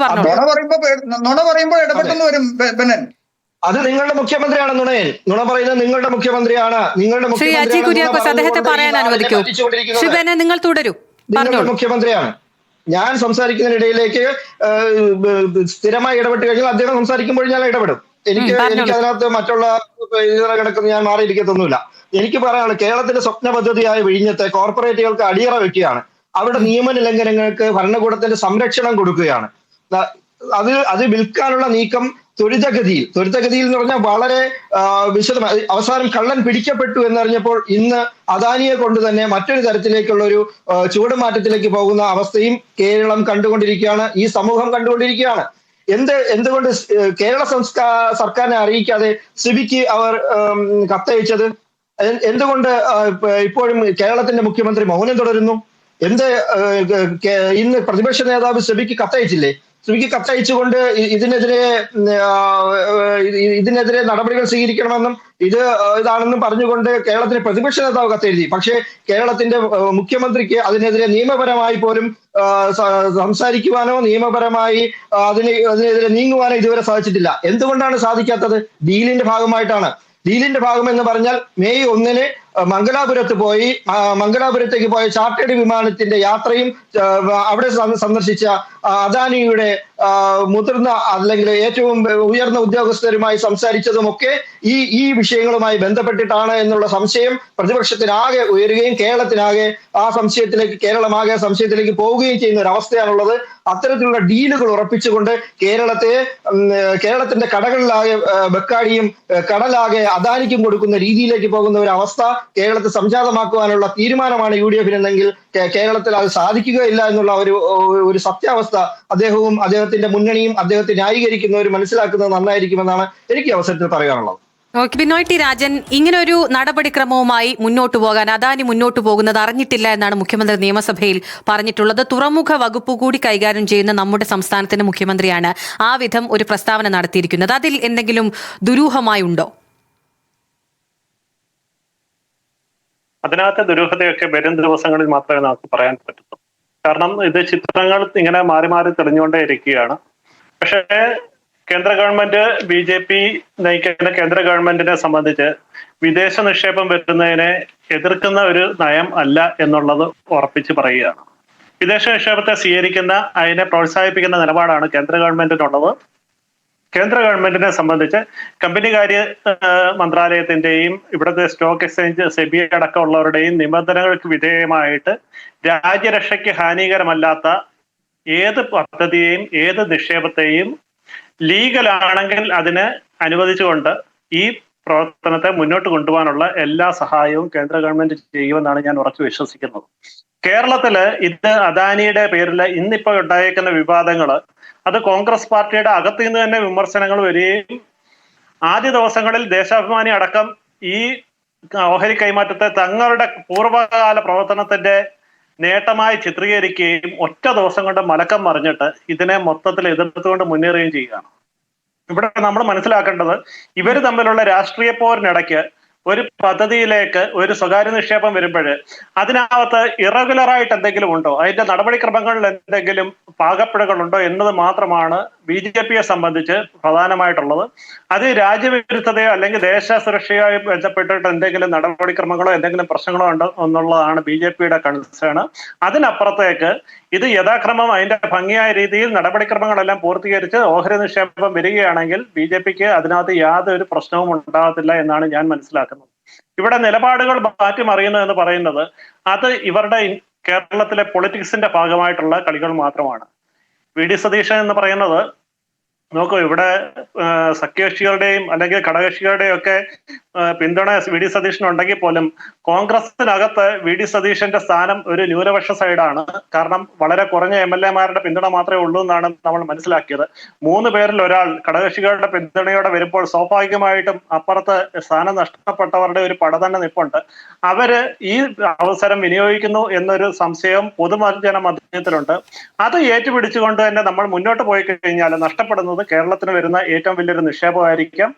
നുണ പറയുമ്പോൾ ഇടപെട്ടെന്ന് വരും ബെനൻ. അത് നിങ്ങളുടെ മുഖ്യമന്ത്രിയാണ് നുണയൻ. നുണ പറയുന്നത് നിങ്ങളുടെ മുഖ്യമന്ത്രിയാണ്. നിങ്ങളുടെ മുഖ്യമന്ത്രിയാണ്. ഞാൻ സംസാരിക്കുന്നതിനിടയിലേക്ക് സ്ഥിരമായി ഇടപെട്ട് കഴിഞ്ഞാൽ അദ്ദേഹം സംസാരിക്കുമ്പോൾ ഞാൻ ഇടപെടും. എനിക്ക് അതിനകത്ത് മറ്റുള്ള കിടക്കുന്ന ഞാൻ മാറിയിരിക്കത്തൊന്നുമില്ല. എനിക്ക് പറയാനുള്ളത്, കേരളത്തിന്റെ സ്വപ്ന പദ്ധതിയായ വിഴിഞ്ഞത്തെ കോർപ്പറേറ്റുകൾക്ക് അടിയറ വെക്കുകയാണ്. അവരുടെ നിയമലംഘനങ്ങൾക്ക് ഭരണകൂടത്തിന്റെ സംരക്ഷണം കൊടുക്കുകയാണ്. അത് വിൽക്കാനുള്ള നീക്കം ത്വരിതഗതിയിൽ എന്ന് പറഞ്ഞാൽ വളരെ വിശദമായി അവസാനം കള്ളൻ പിടിക്കപ്പെട്ടു എന്നറിഞ്ഞപ്പോൾ ഇന്ന് അദാനിയെ കൊണ്ട് തന്നെ മറ്റൊരു തരത്തിലേക്കുള്ള ഒരു ചുവടുമാറ്റത്തിലേക്ക് പോകുന്ന അവസ്ഥയും കേരളം കണ്ടുകൊണ്ടിരിക്കുകയാണ്, ഈ സമൂഹം കണ്ടുകൊണ്ടിരിക്കുകയാണ്. എന്തുകൊണ്ട് കേരള സർക്കാരിനെ അറിയിക്കാതെ സിബിക്ക് അവർ കത്തയച്ചത്? എന്തുകൊണ്ട് ഇപ്പോഴും കേരളത്തിന്റെ മുഖ്യമന്ത്രി മൗനം തുടരുന്നു? ഇന്ന് പ്രതിപക്ഷ നേതാവ് സിബിക്ക് കത്തയച്ചില്ലേ? സിബിക്ക് കത്തയച്ചുകൊണ്ട് ഇതിനെതിരെ നടപടികൾ സ്വീകരിക്കണമെന്നും ഇതാണെന്നും പറഞ്ഞുകൊണ്ട് കേരളത്തിലെ പ്രതിപക്ഷ നേതാവ് കത്തെഴുതി. പക്ഷേ കേരളത്തിന്റെ മുഖ്യമന്ത്രിക്ക് അതിനെതിരെ നിയമപരമായി പോലും സംസാരിക്കുവാനോ നിയമപരമായി അതിനെതിരെ നീങ്ങുവാനോ ഇതുവരെ സാധിച്ചിട്ടില്ല. എന്തുകൊണ്ടാണ് സാധിക്കാത്തത്? ഡീലിന്റെ ഭാഗമായിട്ടാണ്. ഡീലിന്റെ ഭാഗം എന്ന് പറഞ്ഞാൽ മെയ് 1 മംഗലാപുരത്തേക്ക് പോയ ചാർട്ടേഡ് വിമാനത്തിന്റെ യാത്രയും അവിടെ സന്ദർശിച്ച അദാനിയുടെ മുതിർന്ന അല്ലെങ്കിൽ ഏറ്റവും ഉയർന്ന ഉദ്യോഗസ്ഥരുമായി സംസാരിച്ചതുമൊക്കെ ഈ വിഷയങ്ങളുമായി ബന്ധപ്പെട്ടിട്ടാണ് എന്നുള്ള സംശയം പ്രതിപക്ഷത്തിനാകെ ഉയരുകയും കേരളത്തിനാകെ കേരളമാകെ സംശയത്തിലേക്ക് പോവുകയും ചെയ്യുന്ന ഒരു അവസ്ഥയാണുള്ളത്. അത്തരത്തിലുള്ള ഡീലുകൾ ഉറപ്പിച്ചുകൊണ്ട് കേരളത്തിന്റെ കടകളിലാകെ ബക്കാടിയും കടലാകെ അദാനിക്കും കൊടുക്കുന്ന രീതിയിലേക്ക് പോകുന്ന ഒരു അവസ്ഥ കേരളത്തെ സംജാതമാക്കുവാനുള്ള തീരുമാനമാണ് UDF എന്നെങ്കിൽ കേരളത്തിൽ അത് സാധിക്കുകയില്ല എന്നുള്ള ഒരു സത്യാവസ്ഥ അദ്ദേഹവും അദ്ദേഹത്തിന്റെ മുന്നണിയും അദ്ദേഹത്തെ ന്യായീകരിക്കുന്നവർ മനസ്സിലാക്കുന്നത് നന്നായിരിക്കുമെന്നാണ് എനിക്ക് അവസരത്തിൽ പറയാനുള്ളത്. ബിനോയ് ടി രാജൻ, ഇങ്ങനെ ഒരു നടപടിക്രമവുമായി മുന്നോട്ട് പോകാൻ അദാനി മുന്നോട്ട് പോകുന്നത് അറിഞ്ഞിട്ടില്ല എന്നാണ് മുഖ്യമന്ത്രി നിയമസഭയിൽ പറഞ്ഞിട്ടുള്ളത്. തുറമുഖ വകുപ്പ് കൂടി കൈകാര്യം ചെയ്യുന്ന നമ്മുടെ സംസ്ഥാനത്തിന്റെ മുഖ്യമന്ത്രിയാണ് ആ വിധം ഒരു പ്രസ്താവന നടത്തിയിരിക്കുന്നത്. അതിൽ എന്തെങ്കിലും ദുരൂഹമായി ഉണ്ടോ? അതിനകത്തെ ദുരൂഹതയൊക്കെ വരും ദിവസങ്ങളിൽ മാത്രമേ നമുക്ക് പറയാൻ പറ്റത്തുള്ളൂ. കാരണം ഇത് ചിത്രങ്ങൾ ഇങ്ങനെ മാറി മാറി തെളിഞ്ഞുകൊണ്ടേ ഇരിക്കുകയാണ്. പക്ഷേ കേന്ദ്ര ഗവൺമെന്റ് BJP നയിക്കുന്ന കേന്ദ്ര ഗവൺമെന്റിനെ സംബന്ധിച്ച് വിദേശ നിക്ഷേപം വരുന്നതിനെ എതിർക്കുന്ന ഒരു നയം അല്ല എന്നുള്ളത് ഉറപ്പിച്ച് പറയുകയാണ്. വിദേശ നിക്ഷേപത്തെ സ്വീകരിക്കുന്ന അതിനെ പ്രോത്സാഹിപ്പിക്കുന്ന നിലപാടാണ് കേന്ദ്ര ഗവൺമെന്റിനുള്ളത്. കേന്ദ്ര ഗവൺമെന്റിനെ സംബന്ധിച്ച് കമ്പനികാര്യ മന്ത്രാലയത്തിന്റെയും ഇവിടുത്തെ സ്റ്റോക്ക് എക്സ്ചേഞ്ച് സെബി അടക്കമുള്ളവരുടെയും നിബന്ധനകൾക്ക് വിധേയമായിട്ട് രാജ്യരക്ഷയ്ക്ക് ഹാനികരമല്ലാത്ത ഏത് പദ്ധതിയെയും ഏത് നിക്ഷേപത്തെയും ലീഗലാണെങ്കിൽ അതിന് അനുവദിച്ചുകൊണ്ട് ഈ പ്രവർത്തനത്തെ മുന്നോട്ട് കൊണ്ടുപോകാനുള്ള എല്ലാ സഹായവും കേന്ദ്ര ഗവൺമെന്റ് ചെയ്യുമെന്നാണ് ഞാൻ ഉറച്ചു വിശ്വസിക്കുന്നത്. കേരളത്തില് ഇത് അദാനിയുടെ പേരിൽ ഇന്നിപ്പോ ഉണ്ടായേക്കുന്ന വിവാദങ്ങള് അത് കോൺഗ്രസ് പാർട്ടിയുടെ അകത്തു നിന്ന് തന്നെ വിമർശനങ്ങൾ വരികയും ആദ്യ ദിവസങ്ങളിൽ ദേശാഭിമാനി അടക്കം ഈ ഓഹരി കൈമാറ്റത്തെ തങ്ങളുടെ പൂർവ്വകാല പ്രവർത്തനത്തിന്റെ നേട്ടമായി ചിത്രീകരിക്കുകയും ഒറ്റ ദിവസം കൊണ്ട് മലക്കം മറിഞ്ഞിട്ട് ഇതിനെ മൊത്തത്തിൽ എതിർത്തുകൊണ്ട് മുന്നേറുകയും ചെയ്യുകയാണ്. ഇവിടെ നമ്മൾ മനസ്സിലാക്കേണ്ടത് ഇവർ തമ്മിലുള്ള രാഷ്ട്രീയ പോരിനിടയ്ക്ക് ഒരു പദ്ധതിയിലേക്ക് ഒരു സ്വകാര്യ നിക്ഷേപം വരുമ്പോൾ അതിനകത്ത് ഇറഗുലറായിട്ട് എന്തെങ്കിലും ഉണ്ടോ, അതിന്റെ നടപടിക്രമങ്ങളിൽ എന്തെങ്കിലും പാകപ്പിഴകളുണ്ടോ എന്നത് മാത്രമാണ് BJP-യെ സംബന്ധിച്ച് പ്രധാനമായിട്ടുള്ളത്. അത് രാജ്യവിരുദ്ധതയോ അല്ലെങ്കിൽ ദേശ സുരക്ഷയോ ബന്ധപ്പെട്ടിട്ട് എന്തെങ്കിലും നടപടിക്രമങ്ങളോ എന്തെങ്കിലും പ്രശ്നങ്ങളോ ഉണ്ടോ എന്നുള്ളതാണ് BJP-യുടെ കൺസേൺ. അതിനപ്പുറത്തേക്ക് ഇത് യഥാക്രമം അതിന്റെ ഭംഗിയായ രീതിയിൽ നടപടിക്രമങ്ങളെല്ലാം പൂർത്തീകരിച്ച് ഓഹരി നിക്ഷേപം വരികയാണെങ്കിൽ BJP-ക്ക് അതിനകത്ത് യാതൊരു പ്രശ്നവും ഉണ്ടാകത്തില്ല എന്നാണ് ഞാൻ മനസ്സിലാക്കുന്നത്. ഇവിടെ നിലപാടുകൾ മാറ്റിമറിയുന്നു എന്ന് പറയുന്നത് അത് ഇവരുടെ കേരളത്തിലെ പൊളിറ്റിക്സിന്റെ ഭാഗമായിട്ടുള്ള കളികൾ മാത്രമാണ്. VD സതീശൻ എന്ന് പറയുന്നത് നോക്കൂ, ഇവിടെ സഖ്യകക്ഷികളുടെയും അല്ലെങ്കിൽ ഘടകകക്ഷികളുടെയും ഒക്കെ പിന്തുണ VD സതീശനുണ്ടെങ്കിൽ പോലും കോൺഗ്രസിനകത്ത് VD സതീശന്റെ സ്ഥാനം ഒരു ന്യൂനപക്ഷ സൈഡാണ്. കാരണം വളരെ കുറഞ്ഞ MLA-മാരുടെ പിന്തുണ മാത്രമേ ഉള്ളൂ എന്നാണ് നമ്മൾ മനസ്സിലാക്കിയത്. 3 പേരിൽ ഒരാൾ ഘടകകക്ഷികളുടെ പിന്തുണയോടെ വരുമ്പോൾ സ്വാഭാവികമായിട്ടും അപ്പുറത്ത് സ്ഥാനം നഷ്ടപ്പെട്ടവരുടെ ഒരു പട തന്നെ നിൽപ്പുണ്ട്. അവര് ഈ അവസരം വിനിയോഗിക്കുന്നു എന്നൊരു സംശയം പൊതുജന മധ്യത്തിലുണ്ട്. അത് ഏറ്റുപിടിച്ചുകൊണ്ട് തന്നെ നമ്മൾ മുന്നോട്ട് പോയി കഴിഞ്ഞാൽ നഷ്ടപ്പെടുന്നത് കേരളത്തിന് വരുന്ന ഏറ്റവും വലിയൊരു നിക്ഷേപമായിരിക്കാം.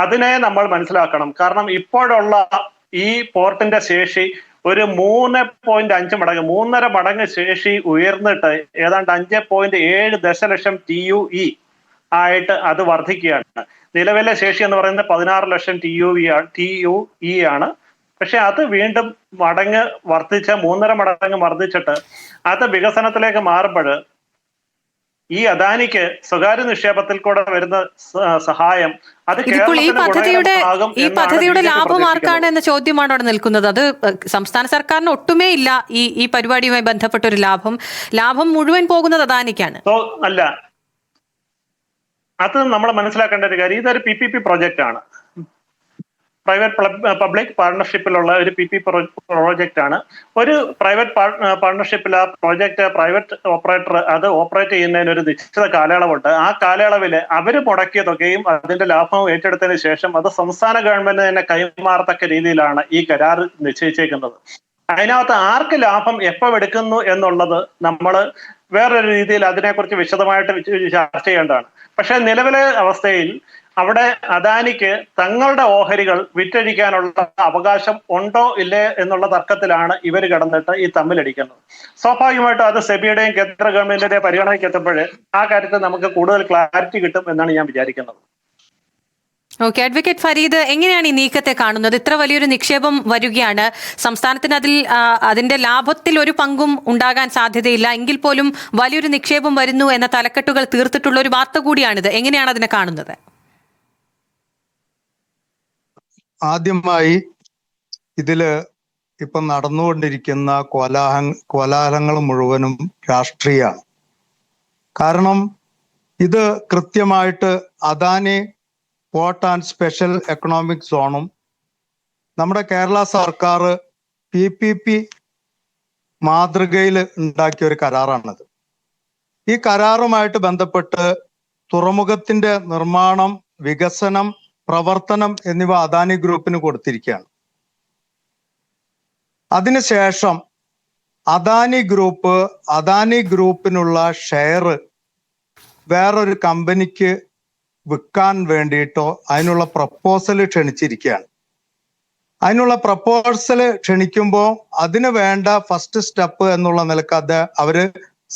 അതിനെ നമ്മൾ മനസ്സിലാക്കണം. കാരണം ഇപ്പോഴുള്ള ഈ പോർട്ടിന്റെ ശേഷി ഒരു 3.5 മടങ്ങ് 3.5 മടങ്ങ് ശേഷി ഉയർന്നിട്ട് ഏതാണ്ട് 5.7 ദശലക്ഷം TUE ആയിട്ട് അത് വർദ്ധിക്കുകയാണ്. നിലവിലെ ശേഷി എന്ന് പറയുന്നത് 16 ലക്ഷം TUE ആണ്. പക്ഷെ അത് വീണ്ടും മടങ്ങ് വർദ്ധിച്ച് 3.5 മടങ്ങ് വർദ്ധിച്ചിട്ട് അത് വികസനത്തിലേക്ക് മാറുമ്പോൾ ഈ അദാനിക്ക് സ്വകാര്യ നിക്ഷേപത്തിൽ കൂടെ വരുന്ന സഹായം അത് ഇതിപ്പോൾ ഈ പദ്ധതിയുടെ ലാഭം ആർക്കാണ് എന്ന ചോദ്യമാണ് അവിടെ നിൽക്കുന്നത്. അത് സംസ്ഥാന സർക്കാരിന് ഒട്ടുമേ ഇല്ല ഈ പരിപാടിയുമായി ബന്ധപ്പെട്ട ഒരു ലാഭം മുഴുവൻ പോകുന്നത് അദാനിക്കാണ്. അല്ല, അത് നമ്മൾ മനസ്സിലാക്കേണ്ട ഒരു കാര്യം, ഇതൊരു PPP പ്രോജക്റ്റ് ആണ്. പ്രൈവറ്റ് പബ്ലിക് പാർട്ണർഷിപ്പിലുള്ള ഒരു PPP പ്രോജക്റ്റ് ആണ്. ഒരു പ്രൈവറ്റ് പാർട്ണർഷിപ്പിൽ ആ പ്രോജക്റ്റ് പ്രൈവറ്റ് ഓപ്പറേറ്റർ അത് ഓപ്പറേറ്റ് ചെയ്യുന്നതിന് ഒരു നിശ്ചിത കാലയളവുണ്ട്. ആ കാലയളവിൽ അവർ മുടക്കിയ തുകയും അതിന്റെ ലാഭവും ഏറ്റെടുത്തതിന് ശേഷം അത് സംസ്ഥാന ഗവൺമെന്റ് തന്നെ കൈമാറത്തക്ക രീതിയിലാണ് ഈ കരാർ നിശ്ചയിച്ചേക്കുന്നത്. അതിനകത്ത് ആർക്ക് ലാഭം എപ്പോൾ എടുക്കുന്നു എന്നുള്ളത് നമ്മൾ വേറൊരു രീതിയിൽ അതിനെക്കുറിച്ച് വിശദമായിട്ട് ചർച്ച ചെയ്യേണ്ടതാണ്. പക്ഷെ നിലവിലെ അവസ്ഥയിൽ അവിടെ അദാനിക്ക് തങ്ങളുടെ ഓഹരികൾ വിറ്റഴിക്കാനുള്ള അവകാശം ഉണ്ടോ ഇല്ലേ എന്നുള്ള തർക്കത്തിലാണ് ഇവർ കിടന്നിട്ട് ഈ തമ്മിലടിക്കുന്നത്. സ്വാഭാവികമായിട്ടും അത് സെബിയുടെയും കേന്ദ്ര ഗവൺമെന്റിന്റെയും പരിഗണനയ്ക്ക് എത്തുമ്പോൾ ആ കാര്യത്തിൽ നമുക്ക് കൂടുതൽ ക്ലാരിറ്റി കിട്ടും എന്നാണ് ഞാൻ വിചാരിക്കുന്നത്. ഓക്കെ, അഡ്വക്കേറ്റ് ഫരീദ്, എങ്ങനെയാണ് ഈ നീക്കത്തെ കാണുന്നത്? ഇത്ര വലിയൊരു നിക്ഷേപം വരികയാണ്, സംസ്ഥാനത്തിന് അതിന്റെ ലാഭത്തിൽ ഒരു പങ്കും ഉണ്ടാകാൻ സാധ്യതയില്ല, എങ്കിൽ പോലും വലിയൊരു നിക്ഷേപം വരുന്നു എന്ന തലക്കെട്ടുകൾ തീർത്തിട്ടുള്ള ഒരു വാർത്ത കൂടിയാണിത്. എങ്ങനെയാണ് അതിനെ കാണുന്നത്? ആദ്യമായി ഇതില് ഇപ്പം നടന്നുകൊണ്ടിരിക്കുന്ന കോലാഹലങ്ങൾ മുഴുവനും രാഷ്ട്രീയമാണ്. കാരണം ഇത് കൃത്യമായിട്ട് Adani port and special economic സോണും നമ്മുടെ കേരള സർക്കാർ PPP മാതൃകയിൽ ഉണ്ടാക്കിയ ഒരു കരാറാണത്. ഈ കരാറുമായിട്ട് ബന്ധപ്പെട്ട് തുറമുഖത്തിന്റെ നിർമ്മാണം, വികസനം, പ്രവർത്തനം എന്നിവ അദാനി ഗ്രൂപ്പിന് കൊടുത്തിരിക്കുകയാണ്. അതിനുശേഷം അദാനി ഗ്രൂപ്പിനുള്ള ഷെയർ വേറൊരു കമ്പനിക്ക് വിൽക്കാൻ വേണ്ടിയിട്ടോ അതിനുള്ള പ്രപ്പോസൽ ക്ഷണിച്ചിരിക്കുകയാണ്. അതിനുള്ള പ്രപ്പോസൽ ക്ഷണിക്കുമ്പോൾ അതിന് വേണ്ട ഫസ്റ്റ് സ്റ്റെപ്പ് എന്നുള്ള നിലക്ക് അവര്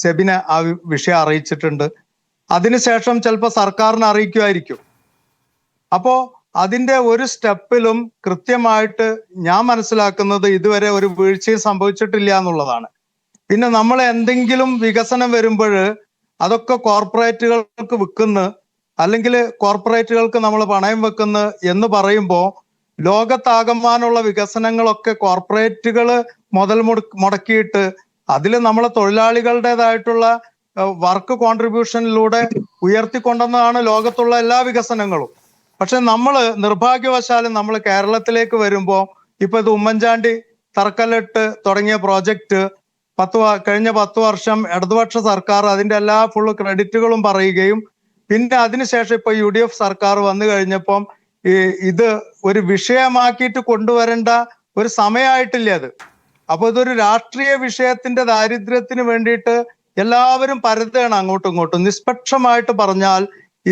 സെബിനെ ആ വിഷയം അറിയിച്ചിട്ടുണ്ട്. അതിനുശേഷം ചിലപ്പോൾ സർക്കാരിനെ അറിയിക്കുമായിരിക്കും. അപ്പോ അതിന്റെ ഒരു സ്റ്റെപ്പിലും കൃത്യമായിട്ട് ഞാൻ മനസ്സിലാക്കുന്നത് ഇതുവരെ ഒരു വീഴ്ചയും സംഭവിച്ചിട്ടില്ല എന്നുള്ളതാണ്. പിന്നെ നമ്മൾ എന്തെങ്കിലും വികസനം വരുമ്പോൾ അതൊക്കെ കോർപ്പറേറ്റുകൾക്ക് വിൽക്കുന്നു, അല്ലെങ്കിൽ കോർപ്പറേറ്റുകൾക്ക് നമ്മൾ പണയം വെക്കുന്നു എന്ന് പറയുമ്പോൾ ലോകത്താകമാനുള്ള വികസനങ്ങളൊക്കെ കോർപ്പറേറ്റുകൾ മുതൽ മുടക്കിയിട്ട് അതിൽ നമ്മളെ തൊഴിലാളികളുടേതായിട്ടുള്ള വർക്ക് കോൺട്രിബ്യൂഷനിലൂടെ ഉയർത്തിക്കൊണ്ടെന്നതാണ് ലോകത്തുള്ള എല്ലാ വികസനങ്ങളും. പക്ഷെ നമ്മൾ നിർഭാഗ്യവശാലും നമ്മൾ കേരളത്തിലേക്ക് വരുമ്പോൾ ഇപ്പൊ ഇത് ഉമ്മൻചാണ്ടി തറക്കല്ലിട്ട് തുടങ്ങിയ പ്രോജക്റ്റ് കഴിഞ്ഞ 10 വർഷം ഇടതുപക്ഷ സർക്കാർ അതിന്റെ എല്ലാ ഫുള്ള് ക്രെഡിറ്റുകളും പറയുകയും പിന്നെ അതിനുശേഷം ഇപ്പൊ UDF സർക്കാർ വന്നു കഴിഞ്ഞപ്പം ഇത് ഒരു വിഷയമാക്കിയിട്ട് കൊണ്ടുവരേണ്ട ഒരു സമയമായിട്ടില്ല അത്. അപ്പൊ ഇതൊരു രാഷ്ട്രീയ വിഷയത്തിന്റെ ദാരിദ്ര്യത്തിന് വേണ്ടിയിട്ട് എല്ലാവരും പരതുകയാണ് അങ്ങോട്ടും ഇങ്ങോട്ടും. നിഷ്പക്ഷമായിട്ട് പറഞ്ഞാൽ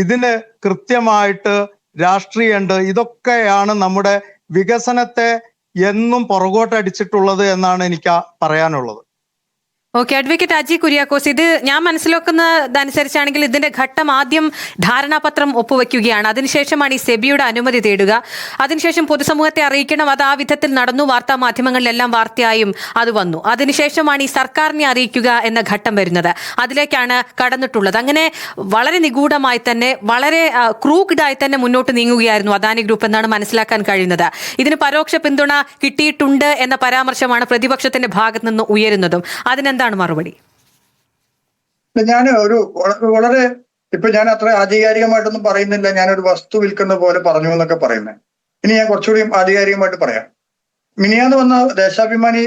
ഇതിന് കൃത്യമായിട്ട് രാഷ്ട്രീയമുണ്ട്. ഇതൊക്കെയാണ് നമ്മുടെ വികസനത്തെ എന്നും പുറകോട്ടടിച്ചിട്ടുള്ളത് എന്നാണ് എനിക്ക് പറയാനുള്ളത്. ഓക്കെ, അഡ്വക്കേറ്റ് അജി കുര്യാക്കോസ്, ഇത് ഞാൻ മനസ്സിലാക്കുന്നതനുസരിച്ചാണെങ്കിൽ ഇതിന്റെ ഘട്ടം ആദ്യം ധാരണാപത്രം ഒപ്പുവെക്കുകയാണ്, അതിനുശേഷമാണ് ഈ സെബിയുടെ അനുമതി തേടുക, അതിനുശേഷം പൊതുസമൂഹത്തെ അറിയിക്കണം, അത് ആ വിധത്തിൽ നടന്നു, വാർത്താ മാധ്യമങ്ങളിലെല്ലാം വാർത്തയായും അത് വന്നു, അതിനുശേഷമാണ് ഈ സർക്കാരിനെ അറിയിക്കുക എന്ന ഘട്ടം വരുന്നത്, അതിലേക്കാണ് കടന്നിട്ടുള്ളത്. അങ്ങനെ വളരെ നിഗൂഢമായി തന്നെ വളരെ ക്രൂക്ഡായി തന്നെ മുന്നോട്ട് നീങ്ങുകയായിരുന്നു അദാനി ഗ്രൂപ്പ് എന്നാണ് മനസ്സിലാക്കാൻ കഴിയുന്നത്. ഇതിന് പരോക്ഷ പിന്തുണ കിട്ടിയിട്ടുണ്ട് എന്ന പരാമർശമാണ് പ്രതിപക്ഷത്തിന്റെ ഭാഗത്ത് നിന്ന് ഉയരുന്നതും. അതിനെന്താണ് മറുപടി? ഞാൻ ഒരു വളരെ ഇപ്പൊ ഞാൻ അത്ര ആധികാരികമായിട്ടൊന്നും പറയുന്നില്ല, ഞാനൊരു വസ്തു വിൽക്കുന്ന പോലെ പറഞ്ഞു എന്നൊക്കെ പറയുന്നത്. ഇനി ഞാൻ കുറച്ചുകൂടി ആധികാരികമായിട്ട് പറയാം. മിനിയാന്ന് വന്ന ദേശാഭിമാനി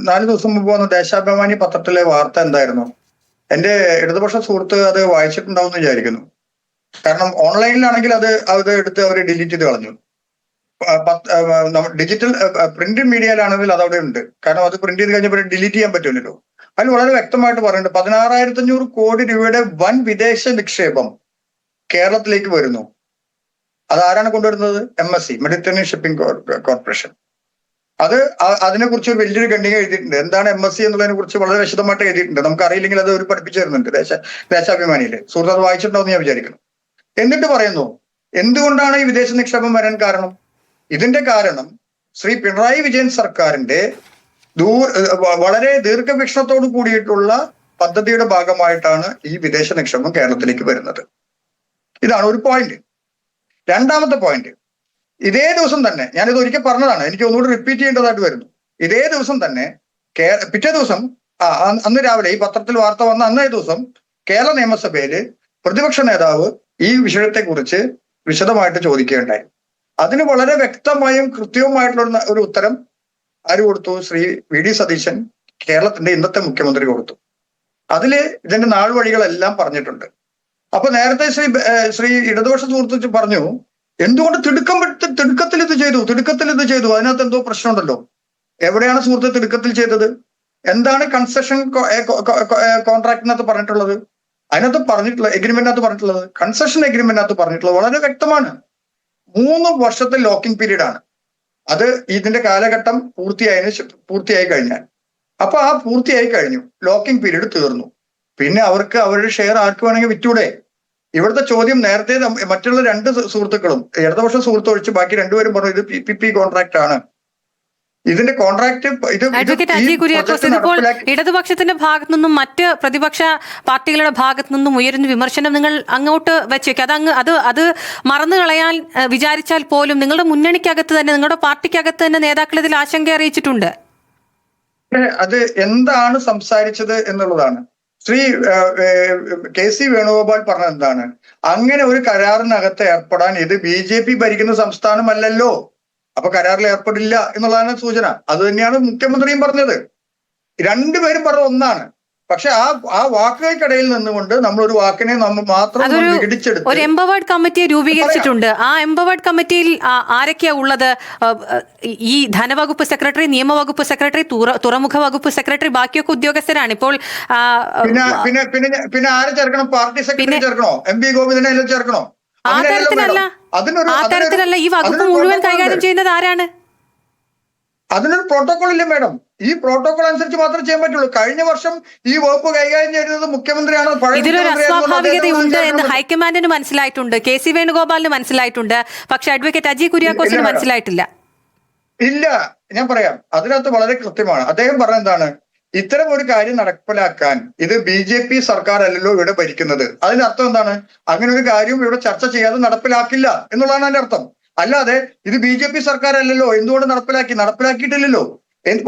4 ദിവസം മുമ്പ് വന്ന ദേശാഭിമാനി പത്രത്തിലെ വാർത്ത എന്തായിരുന്നു? എന്റെ ഇടതുപക്ഷ സുഹൃത്ത് അത് വായിച്ചിട്ടുണ്ടാവും എന്ന് വിചാരിക്കുന്നു. കാരണം ഓൺലൈനിലാണെങ്കിൽ അത് എടുത്ത് അവർ ഡിലീറ്റ് ചെയ്ത് കളഞ്ഞു. ഡിജിറ്റൽ പ്രിന്റ് മീഡിയയിലാണെങ്കിൽ അത് അവിടെ ഉണ്ട്. കാരണം അത് പ്രിന്റ് ചെയ്ത് കഴിഞ്ഞപ്പോൾ ഡിലീറ്റ് ചെയ്യാൻ പറ്റില്ലല്ലോ. അതിൽ വളരെ വ്യക്തമായിട്ട് പറയുന്നുണ്ട് 16,500 കോടി രൂപയുടെ വൻ വിദേശ നിക്ഷേപം കേരളത്തിലേക്ക് വരുന്നു. അത് ആരാണ് കൊണ്ടുവരുന്നത്? MSC, Mediterranean shipping corporation. അതിനെക്കുറിച്ച് വലിയൊരു ഖണ്ഡിക എഴുതിയിട്ടുണ്ട്. എന്താണ് MSC എന്നുള്ളതിനെ കുറിച്ച് വളരെ വിശദമായിട്ട് എഴുതിയിട്ടുണ്ട്. നമുക്ക് അറിയില്ലെങ്കിൽ അത് ഒരു പഠിപ്പിച്ചു തരുന്നുണ്ട് ദേശാഭിമാനിയില്. സുഹൃത്ത് അത് വായിച്ചിട്ടുണ്ടാവും ഞാൻ വിചാരിക്കുന്നു. എന്നിട്ട് പറയുന്നു എന്തുകൊണ്ടാണ് ഈ വിദേശ നിക്ഷേപം വരാൻ കാരണം? ഇതിന്റെ കാരണം ശ്രീ പിണറായി വിജയൻ സർക്കാരിന്റെ വളരെ ദീർഘവീക്ഷണത്തോട് കൂടിയിട്ടുള്ള പദ്ധതിയുടെ ഭാഗമായിട്ടാണ് ഈ വിദേശ നിക്ഷേപം കേരളത്തിലേക്ക് വരുന്നത്. ഇതാണ് ഒരു പോയിന്റ്. രണ്ടാമത്തെ പോയിന്റ്, ഇതേ ദിവസം തന്നെ ഞാനിത് ഒരിക്കൽ പറഞ്ഞതാണ്, എനിക്ക് ഒന്നുകൂടി റിപ്പീറ്റ് ചെയ്യേണ്ടതായിട്ട് വരുന്നു. ഇതേ ദിവസം തന്നെ പിറ്റേ ദിവസം അന്ന് രാവിലെ ഈ പത്രത്തിൽ വാർത്ത വന്ന അന്നേ ദിവസം കേരള നിയമസഭയില് പ്രതിപക്ഷ നേതാവ് ഈ വിഷയത്തെക്കുറിച്ച് വിശദമായിട്ട് ചോദിക്കുകയുണ്ടായി. അതിന് വളരെ വ്യക്തമായും കൃത്യവുമായിട്ടുള്ള ഒരു ഉത്തരം ആര് കൊടുത്തു? ശ്രീ VD സതീശൻ, കേരളത്തിന്റെ ഇന്നത്തെ മുഖ്യമന്ത്രി കൊടുത്തു. അതില് ഇതിന്റെ നാൾവഴികളെല്ലാം പറഞ്ഞിട്ടുണ്ട്. അപ്പൊ നേരത്തെ ശ്രീ ഇടതുപക്ഷ സുഹൃത്ത് പറഞ്ഞു എന്തുകൊണ്ട് തിടുക്കത്തിൽ ഇത് ചെയ്തു, അതിനകത്ത് എന്തോ പ്രശ്നമുണ്ടല്ലോ. എവിടെയാണ് സുഹൃത്ത് തിടുക്കത്തിൽ ചെയ്തത്? എന്താണ് കൺസെഷൻ കോൺട്രാക്ടിനകത്ത് പറഞ്ഞിട്ടുള്ളത്? അതിനകത്ത് പറഞ്ഞിട്ടുള്ള എഗ്രിമെന്റിനകത്ത് പറഞ്ഞിട്ടുള്ളത്, കൺസെഷൻ എഗ്രിമെന്റിനകത്ത് പറഞ്ഞിട്ടുള്ളത് വളരെ വ്യക്തമാണ്. 3 വർഷത്തെ ലോക്കിംഗ് പീരീഡ് ആണ്. അത് ഇതിന്റെ കാലഘട്ടം പൂർത്തിയായി കഴിഞ്ഞാൽ, അപ്പൊ ആ പൂർത്തിയായി കഴിഞ്ഞു, ലോക്കിംഗ് പീരീഡ് തീർന്നു. പിന്നെ അവർക്ക് അവരുടെ ഷെയർ ആർക്ക് വേണമെങ്കിൽ വിറ്റൂടെ? ഇവിടുത്തെ ചോദ്യം നേരത്തെ മറ്റുള്ള 2 സുഹൃത്തുക്കളും ഇടതുപക്ഷ സുഹൃത്ത് ഒഴിച്ച് ബാക്കി 2 പേരും പറഞ്ഞു ഇത് PPP കോൺട്രാക്ട് ആണ്. ഇതിന്റെ കോൺട്രാക്ട് അഡ്വക്കേറ്റ് അജി കുര്യാക്കോസ്, ഇതിപ്പോൾ ഇടതുപക്ഷത്തിന്റെ ഭാഗത്തു നിന്നും മറ്റ് പ്രതിപക്ഷ പാർട്ടികളുടെ ഭാഗത്തു നിന്നും ഉയരുന്ന വിമർശനം നിങ്ങൾ അങ്ങോട്ട് വെച്ചേക്കും. അത് മറന്നു കളയാൻ വിചാരിച്ചാൽ പോലും നിങ്ങളുടെ മുന്നണിക്കകത്ത് തന്നെ, നിങ്ങളുടെ പാർട്ടിക്കകത്ത് തന്നെ നേതാക്കൾ ഇതിൽ ആശങ്ക അറിയിച്ചിട്ടുണ്ട്. അത് എന്താണ് സംസാരിച്ചത് എന്നുള്ളതാണ്. ശ്രീ KC വേണുഗോപാൽ പറഞ്ഞത് എന്താണ്? അങ്ങനെ ഒരു കരാറിനകത്ത് ഏർപ്പെടാൻ ഇത് BJP ഭരിക്കുന്ന സംസ്ഥാനമല്ലല്ലോ, അപ്പൊ കരാറിൽ ഏർപ്പെടില്ല എന്നുള്ളതാണ് സൂചന. അത് തന്നെയാണ് മുഖ്യമന്ത്രിയും പറഞ്ഞത്. 2 പേരും പറഞ്ഞത് ഒന്നാണ്. പക്ഷെ ആ വാക്കുകൾക്കിടയിൽ നിന്നുകൊണ്ട് നമ്മൾ ഒരു വാക്കിനെ നമ്മൾ മാത്രം വിഘടിച്ചെടുത്ത് ഒരു എംപവേർഡ് കമ്മിറ്റിയെ രൂപീകരിച്ചിട്ടുണ്ട്. ആ എംപവേർഡ് കമ്മിറ്റിയിൽ ആരൊക്കെയാ ഉള്ളത്? ഈ ധനവകുപ്പ് സെക്രട്ടറി, നിയമവകുപ്പ് സെക്രട്ടറി, തുറമുഖ വകുപ്പ് സെക്രട്ടറി, ബാക്കിയൊക്കെ ഉദ്യോഗസ്ഥരാണ്. ഇപ്പോൾ പിന്നെ ആരെ ചേർക്കണം? പാർട്ടി സെക്രട്ടറി ചേർക്കണോ? MP ഗോവിന്ദനെ ചേർക്കണോ? ആ തരത്തിലല്ല. ഈ വകുപ്പ് മുഴുവൻ കൈകാര്യം ചെയ്യുന്നത് ആരാണ്? അതിനൊരു പ്രോട്ടോകോൾ ഇല്ല മാഡം. ഈ പ്രോട്ടോകോൾ അനുസരിച്ച് മാത്രമേ ചെയ്യാൻ പറ്റുള്ളൂ. കഴിഞ്ഞ വർഷം ഈ വകുപ്പ് കൈകാര്യം ചെയ്യുന്നത് മുഖ്യമന്ത്രിയാണ്. ഇതിലൊരു അസ്വാഭാവികതയുണ്ട് എന്ന് ഹൈക്കമാൻഡിന് മനസ്സിലായിട്ടുണ്ട്, KC വേണുഗോപാലിന് മനസ്സിലായിട്ടുണ്ട്. പക്ഷെ അഡ്വക്കേറ്റ് അജി കുര്യാക്കോസിന് മനസ്സിലായിട്ടില്ല. ഇല്ല, ഞാൻ പറയാം. അതിനകത്ത് വളരെ കൃത്യമാണ്. അദ്ദേഹം പറഞ്ഞ എന്താണ്? ഇത്തരം ഒരു കാര്യം നടപ്പിലാക്കാൻ ഇത് BJP സർക്കാർ അല്ലല്ലോ ഇവിടെ ഭരിക്കുന്നത്. അതിന്റെ അർത്ഥം എന്താണ്? അങ്ങനെ ഒരു കാര്യം ഇവിടെ ചർച്ച ചെയ്യാതെ നടപ്പിലാക്കില്ല എന്നുള്ളതാണ് അതിന്റെ അർത്ഥം. അല്ലാതെ ഇത് BJP സർക്കാർ അല്ലല്ലോ, എന്തുകൊണ്ട് നടപ്പിലാക്കിയിട്ടില്ലല്ലോ.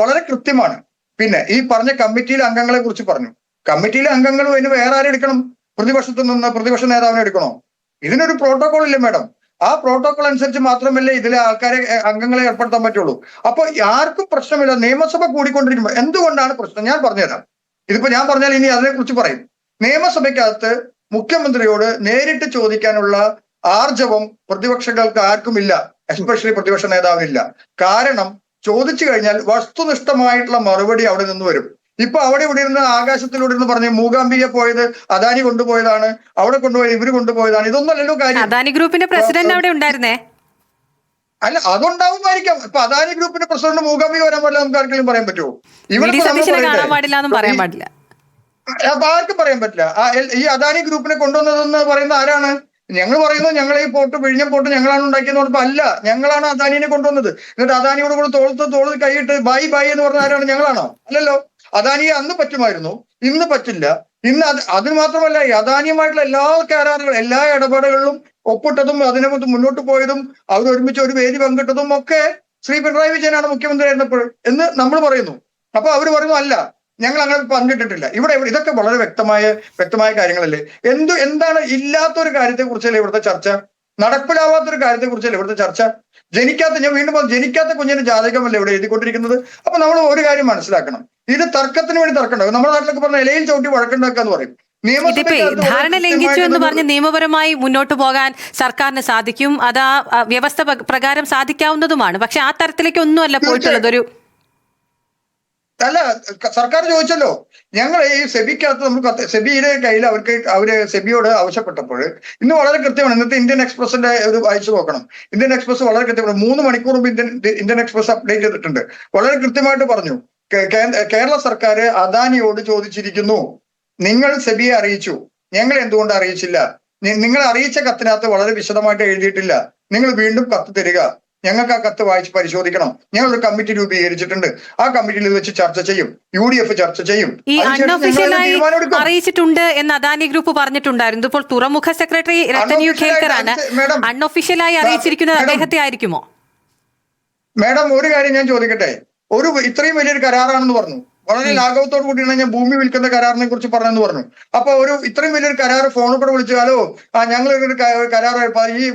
വളരെ കൃത്യമാണ്. പിന്നെ ഈ പറഞ്ഞ കമ്മിറ്റിയിലെ അംഗങ്ങളെ കുറിച്ച് പറഞ്ഞു. കമ്മിറ്റിയിലെ അംഗങ്ങൾ അതിന് വേറെ ആരെ എടുക്കണം? പ്രതിപക്ഷത്തു നിന്ന് പ്രതിപക്ഷ നേതാവിനെ എടുക്കണോ? ഇതിനൊരു പ്രോട്ടോകോൾ ഇല്ലേ മാഡം? ആ പ്രോട്ടോകോൾ അനുസരിച്ച് മാത്രമല്ലേ ഇതിലെ അംഗങ്ങളെ ഏർപ്പെടുത്താൻ പറ്റുള്ളൂ. അപ്പൊ ആർക്കും പ്രശ്നമില്ല. നിയമസഭ കൂടിക്കൊണ്ടിരിക്കുമ്പോൾ എന്തുകൊണ്ടാണ് പ്രശ്നം? ഞാൻ പറഞ്ഞുതരാം. ഇതിപ്പോ ഞാൻ പറഞ്ഞാൽ ഇനി അതിനെ കുറിച്ച് പറയും. നിയമസഭയ്ക്കകത്ത് മുഖ്യമന്ത്രിയോട് നേരിട്ട് ചോദിക്കാനുള്ള ആർജവം പ്രതിപക്ഷങ്ങൾക്ക് ആർക്കുമില്ല, എസ്പെഷ്യലി പ്രതിപക്ഷ നേതാവിനില്ല. കാരണം ചോദിച്ചു കഴിഞ്ഞാൽ വസ്തുനിഷ്ഠമായിട്ടുള്ള മറുപടി അവിടെ നിന്ന് വരും. ഇപ്പൊ അവിടെ ഇവിടെ ഇരുന്ന് ആകാശത്തിലൂടെ ഇരുന്ന് പറഞ്ഞ് മൂകാംബിക പോയത് അദാനി കൊണ്ടുപോയതാണ്, അവിടെ കൊണ്ടുപോയത് ഇവര് കൊണ്ടുപോയതാണ്, ഇതൊന്നല്ലല്ലോ കാര്യം. അദാനി ഗ്രൂപ്പിന്റെ പ്രസിഡന്റ് അവിടെ ഉണ്ടായിരുന്നേ. അല്ല, അതുണ്ടാവുമായിരിക്കാം. ഇപ്പൊ അദാനി ഗ്രൂപ്പിന്റെ പ്രസിഡന്റ് മൂകാംബിക വരാൻ പാടില്ല നമുക്ക് ആർക്കെങ്കിലും പറയാൻ പറ്റുമോ? കാണാൻ പാടില്ല എന്നും പറയാൻ പാടില്ല. അപ്പൊ ആർക്കും പറയാൻ പറ്റില്ല. ഈ അദാനി ഗ്രൂപ്പിനെ കൊണ്ടുവന്നതെന്ന് പറയുന്ന ആരാണ്? ഞങ്ങൾ പറയുന്നു ഞങ്ങൾ ഈ പോർട്ട് വിഴിഞ്ഞം പോർട്ട് ഞങ്ങളാണ് ഉണ്ടാക്കിയെന്ന് പറഞ്ഞപ്പോ അല്ല, ഞങ്ങളാണ് അദാനിനെ കൊണ്ടുവന്നത്. എന്നിട്ട് അദാനിയോട് കൂടെ തോളത്ത് കൈയിട്ട് ബൈ ബൈ എന്ന് പറഞ്ഞ ആരാണ്? ഞങ്ങളാണോ? അല്ലല്ലോ. അദാനിയെ അന്ന് പറ്റുമായിരുന്നു, ഇന്ന് പറ്റില്ല. ഇന്ന് അതിന് മാത്രമല്ല, ഈ അദാനിയുമായിട്ടുള്ള എല്ലാ കരാറുകളും എല്ലാ ഇടപാടുകളിലും ഒപ്പിട്ടതും അതിനെ മുന്നോട്ട് പോയതും അവർ ഒരുമിച്ച് ഒരു വേദി പങ്കിട്ടതും ഒക്കെ ശ്രീ പിണറായി വിജയനാണ് മുഖ്യമന്ത്രി ആയിരുന്നപ്പോൾ എന്ന് നമ്മൾ പറയുന്നു. അപ്പൊ അവർ പറയുന്നു അല്ല, ഞങ്ങൾ അങ്ങനെ പങ്കിട്ടിട്ടില്ല. ഇവിടെ ഇതൊക്കെ വളരെ വ്യക്തമായ കാര്യങ്ങളല്ലേ. എന്താണ് ഇല്ലാത്തൊരു കാര്യത്തെ കുറിച്ചല്ലേ ഇവിടുത്തെ ചർച്ച? നടപ്പിലാവാത്തൊരു കാര്യത്തെ കുറിച്ചല്ലേ ഇവിടുത്തെ ചർച്ച? ഞാൻ വീണ്ടും ജനിക്കാത്ത കുഞ്ഞിന്റെ ജാതകമല്ലേ ഇവിടെ എഴുതിക്കൊണ്ടിരിക്കുന്നത്. അപ്പൊ നമ്മൾ ഒരു കാര്യം മനസ്സിലാക്കണം, ഇത് തർക്കത്തിന് വേണ്ടി തർക്കമുണ്ടാകും. നമ്മുടെ നാട്ടിലൊക്കെ പറഞ്ഞ ഇലയിൽ ചവിട്ടി വഴക്കുണ്ടാക്കാന്ന് പറയും. ധാരണ ലംഘിച്ചു എന്ന് പറഞ്ഞ് നിയമപരമായി മുന്നോട്ട് പോകാൻ സർക്കാരിന് സാധിക്കും. അത് ആ വ്യവസ്ഥ പ്രകാരം സാധിക്കാവുന്നതുമാണ്. പക്ഷെ ആ തരത്തിലേക്കൊന്നും അല്ല പോയിട്ടുള്ളത്. അല്ല, സർക്കാർ ചോദിച്ചല്ലോ. ഞങ്ങൾ ഈ സെബിക്കകത്ത് നമുക്ക് സെബിയുടെ കയ്യിൽ അവര് സെബിയോട് ആവശ്യപ്പെട്ടപ്പോൾ ഇന്ന് വളരെ കൃത്യമാണ്. ഇന്നത്തെ ഇന്ത്യൻ എക്സ്പ്രസിന്റെ ഒരു വായിച്ചു നോക്കണം. ഇന്ത്യൻ എക്സ്പ്രസ് വളരെ കൃത്യമാണ്. 3 മണിക്കൂർ മുമ്പ് ഇന്ത്യൻ എക്സ്പ്രസ് അപ്ഡേറ്റ് ചെയ്തിട്ടുണ്ട്. വളരെ കൃത്യമായിട്ട് പറഞ്ഞു, കേരള സർക്കാർ അദാനിയോട് ചോദിച്ചിരിക്കുന്നു, നിങ്ങൾ സെബിയെ അറിയിച്ചു, ഞങ്ങൾ എന്തുകൊണ്ട് അറിയിച്ചില്ല? നിങ്ങൾ അറിയിച്ച കത്തിനകത്ത് വളരെ വിശദമായിട്ട് എഴുതിയിട്ടില്ല. നിങ്ങൾ വീണ്ടും കത്ത് തരിക, ഞങ്ങൾക്ക് ആ കത്ത് വായിച്ച് പരിശോധിക്കണം. ഞങ്ങളൊരു കമ്മിറ്റി രൂപീകരിച്ചിട്ടുണ്ട്. ആ കമ്മിറ്റിയിൽ ഇത് വെച്ച് ചർച്ച ചെയ്യും. UDF ചർച്ച ചെയ്യും. ഈ അൺഒഫീഷ്യലായി അറിയിച്ചിട്ടുണ്ട് എന്ന് അദാനി ഗ്രൂപ്പ് പറഞ്ഞിട്ടുണ്ടായിരുന്നു. ഇപ്പോൾ തുറമുഖ സെക്രട്ടറി രത്തന്യു ഖേൽക്കറാണ് അൺഒഫീഷ്യലായി അറിയിച്ചിരിക്കുന്നത്. അദ്ദേഹത്തെ ആയിരിക്കുമോ? മാഡം, ഒരു കാര്യം ഞാൻ ചോദിക്കട്ടെ. ഇത്രയും വലിയൊരു കരാറാണെന്ന് പറഞ്ഞു, വളരെ ലാഘവത്തോട് കൂടിയാണ് ഞാൻ ഭൂമി വിൽക്കുന്ന കരാറിനെ കുറിച്ച് പറഞ്ഞെന്ന് പറഞ്ഞു. അപ്പൊ ഇത്രയും വലിയൊരു കരാർ ഫോണിൽ കൂടെ വിളിച്ചു, ഹലോ ഞങ്ങൾ ഒരു കരാർ ഈ